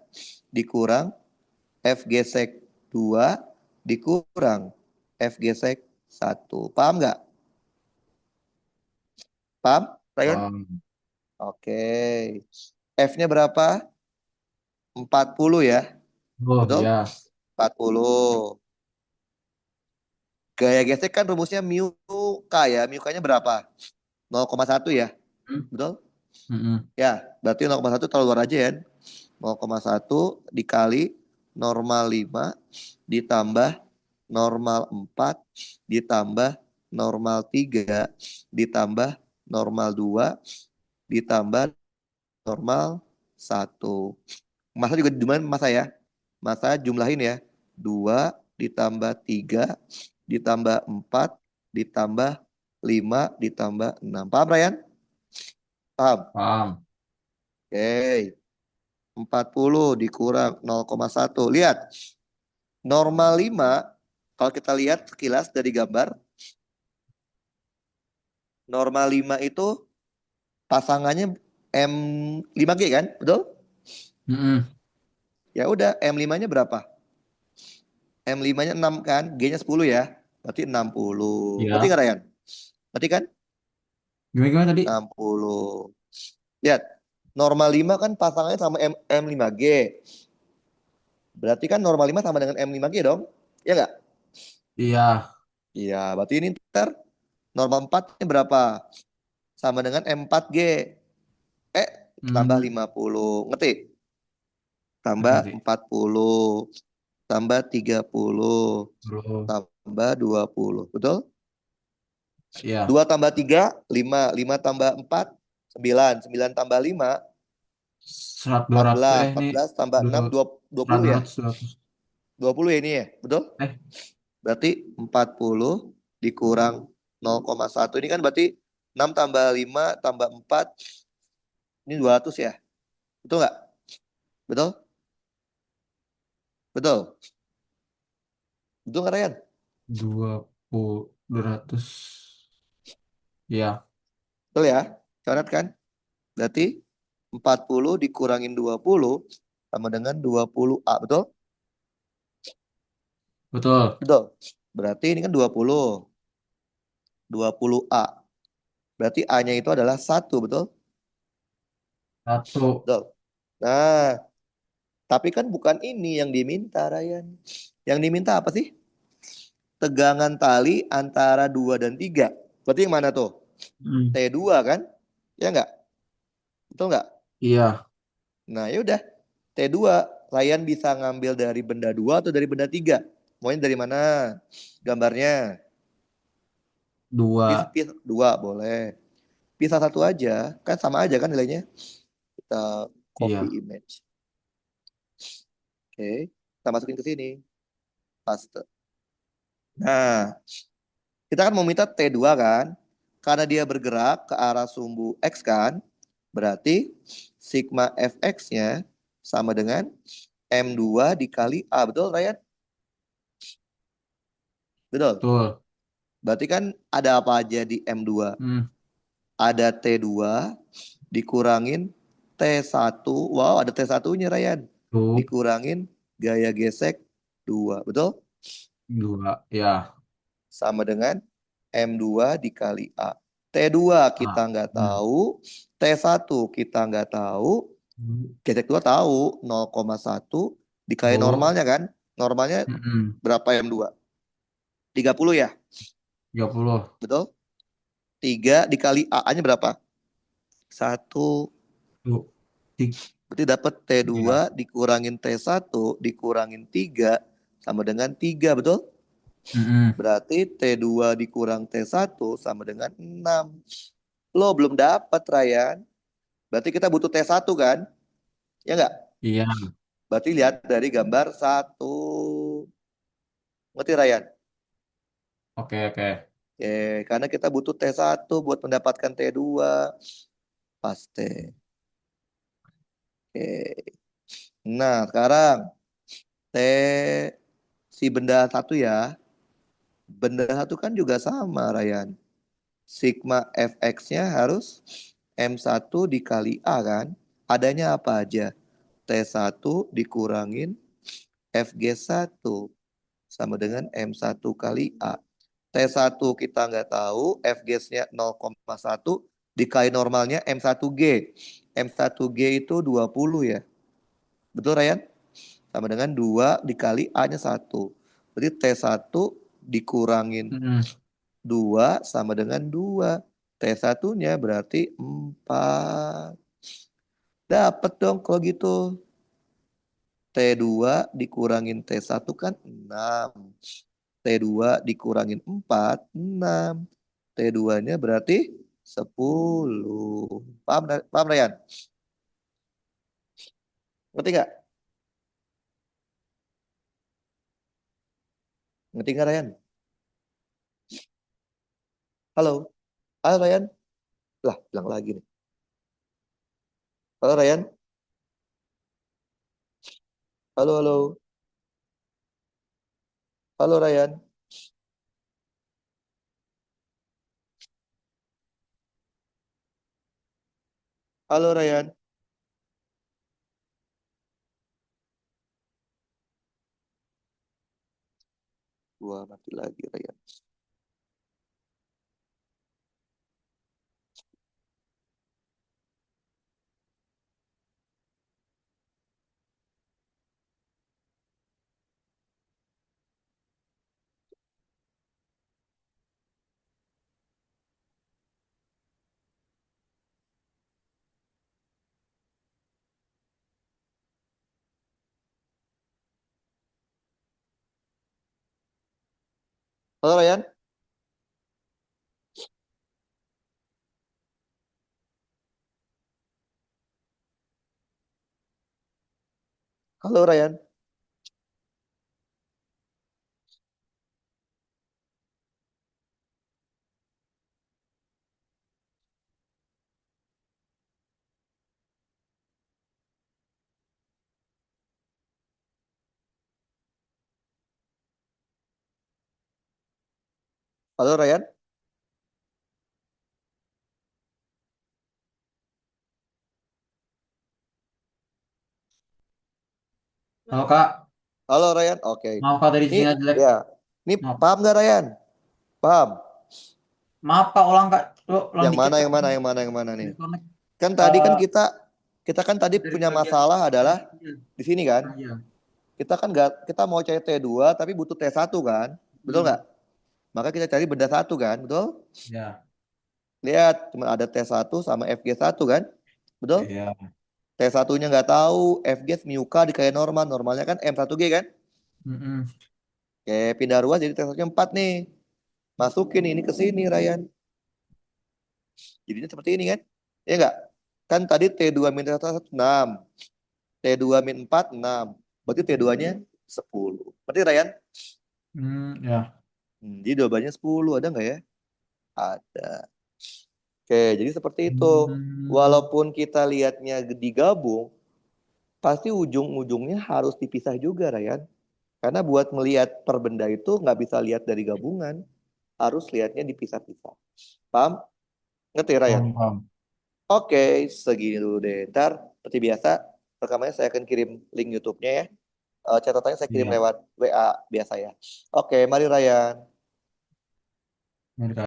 dikurang F gesek 2 dikurang F gesek 1. Paham nggak? Paham, Ryan? Oke. F-nya berapa? 40 ya. Oh Betul? ya. 40. Gaya gesek kan rumusnya mu K ya. Mu K-nya berapa? 0,1 ya. Mm. Betul? Mm-mm. Ya, berarti 0,1 taruh luar aja ya. 0,1 dikali normal 5 ditambah normal 4 ditambah normal 3 ditambah normal 2 ditambah normal 1. Masa juga jumlahin masa ya. Masa jumlahin ya. 2 ditambah 3 ditambah 4 ditambah 5 ditambah 6. Paham Ryan? Paham? Paham. Oke. 40 dikurang 0,1. Lihat, normal 5, kalau kita lihat sekilas dari gambar, normal 5 itu pasangannya M5G kan? Betul? Mm-mm. Ya udah, M5-nya berapa? M5-nya 6 kan? G-nya 10 ya. Berarti 60. Berarti Ya. nggak Ryan? Berarti kan Gimana gimana tadi? 60. Lihat, normal 5 kan pasangannya sama M5G. Berarti kan normal 5 sama dengan M5G dong? Ya nggak? Iya. Iya, berarti ini ntar normal 4-nya berapa? Sama dengan M4G. Eh, tambah Mm. 50. Ngerti? Nanti Tambah nanti. 40. Tambah 30. Belum. Tambah 20. Betul? Iya. 2 tambah 3, 5. 5 tambah 4, 9. 9 tambah 5, Serat 200 14. ini 14 tambah 6, dua dua serat puluh ya? 200 200. 20 ya ini ya? Betul? Eh, Berarti 40 dikurang 0,1. Ini kan berarti 6 tambah 5 tambah 4. Ini 200 ya? Betul nggak? Betul? Betul? Betul nggak, Ryan? 200. Ya, Betul ya? Coret kan? Berarti 40 dikurangin 20 sama dengan 20A. Betul? betul. Betul. Berarti ini kan 20. 20A. Berarti A-nya itu adalah 1. Betul? Satu. Betul. Nah, tapi kan bukan ini yang diminta, Ryan. Yang diminta apa sih? Tegangan tali antara 2 dan 3. Berarti yang mana tuh? Hmm. T2 kan? Ya nggak? Betul nggak? Iya, Nah, ya udah. T2, Ryan bisa ngambil dari benda 2 atau dari benda 3. Maunya dari mana? Gambarnya. dua. Dua boleh. Pisah satu aja. Kan sama aja kan nilainya. Kita copy Iya, image. Oke. Kita masukin ke sini. Paste. Nah, kita kan mau minta T2 kan? Karena dia bergerak ke arah sumbu X kan? Berarti sigma Fx-nya sama dengan M2 dikali A. Betul, Ryan? Betul. betul. Berarti kan ada apa aja di M2? Hmm. Ada T2 dikurangin T1. Wow, ada T1-nya, Ryan. Tuh, Dikurangin gaya gesek 2. Betul? dua. Ya. Sama dengan M2 dikali A. T2 kita Ah. nggak Hmm. tahu. T1 kita nggak tahu. Gesek 2 tahu. 0,1 dikali Tuh. normalnya kan? Normalnya Mm-mm. berapa M2? 30 ya? 30. Betul? 3 dikali A-nya berapa? 1. Tuh. Berarti dapat T2 Ya. dikurangin T1 dikurangin 3 sama dengan 3, betul? Mm-mm. Berarti T2 dikurang T1 sama dengan 6. Lo belum dapat, Ryan. Berarti kita butuh T1 kan? Ya nggak? Iya. Berarti lihat dari gambar 1. Ngerti, Ryan? Oke, oke. Oke, karena kita butuh T1 buat mendapatkan T2. Paste. Oke. Nah, sekarang T si benda satu ya. Benda satu kan juga sama, Ryan. Sigma Fx-nya harus M1 dikali A kan? Adanya apa aja? T1 dikurangin Fg1 sama dengan M1 kali A. T1 kita nggak tahu, Fg-nya 0,1 dikali normalnya M1G. M1G itu 20 ya. Betul, Ryan? Sama dengan 2 dikali A-nya 1. Berarti T1 dikurangin Mm-mm. 2 sama dengan 2. T1-nya berarti 4. Dapat dong kalau gitu. T2 dikurangin T1 kan 6. T2 dikurangin 4, 6. T2-nya berarti 10. Paham, paham Ryan? Ngerti nggak? Ngerti nggak, Ryan? Halo? Halo, Ryan? Lah, bilang lagi nih. Halo, Ryan? Halo, halo. Halo, Ryan? Halo, Ryan? Gua mati lagi, Ryan. Halo, Ryan? Halo Ryan. Halo Ryan. Kalau Kak, Halo Ryan. Oke. maaf Kak dari Ini sinyal jelek. ya. Ini Maaf. paham nggak Ryan? Paham. Maaf Kak, ulang Kak. Ulang Yang dikit mana, Kak. yang mana, yang mana, yang mana nih? Disconnect. Kan tadi kan Eh, kita kan tadi dari punya bagian masalah adalah iya. di sini kan. Nah, iya. Kita kan nggak, kita mau cari T2 tapi butuh T1 kan. Betul Hmm. nggak? Maka kita cari benda satu kan, betul? Ya. Lihat, cuma ada T1 sama FG1 kan? Betul? Iya. T1-nya nggak tahu, FG Miuka dikali normal, normalnya kan M1G kan? Mm-mm. Oke, pindah ruas jadi T1-nya 4 nih. Masukin ini ke sini, Ryan. Jadinya seperti ini kan? Ya nggak? Kan tadi T2 min T1 6, T2 min 4 6. Berarti T2-nya 10. Berarti Ryan? Ya. Jadi jawabannya 10, ada nggak ya? Ada. Oke, jadi seperti itu. Hmm. Walaupun kita lihatnya digabung, pasti ujung-ujungnya harus dipisah juga, Ryan. Karena buat melihat per benda itu nggak bisa lihat dari gabungan, harus lihatnya dipisah-pisah. Paham? Ngerti, Ryan? Paham, paham. Oke, segini dulu deh. Ntar, seperti biasa, rekamannya saya akan kirim link YouTube-nya ya. Catatannya saya kirim Iya. lewat WA biasa ya. Oke, mari Ryan. Ini, Kak.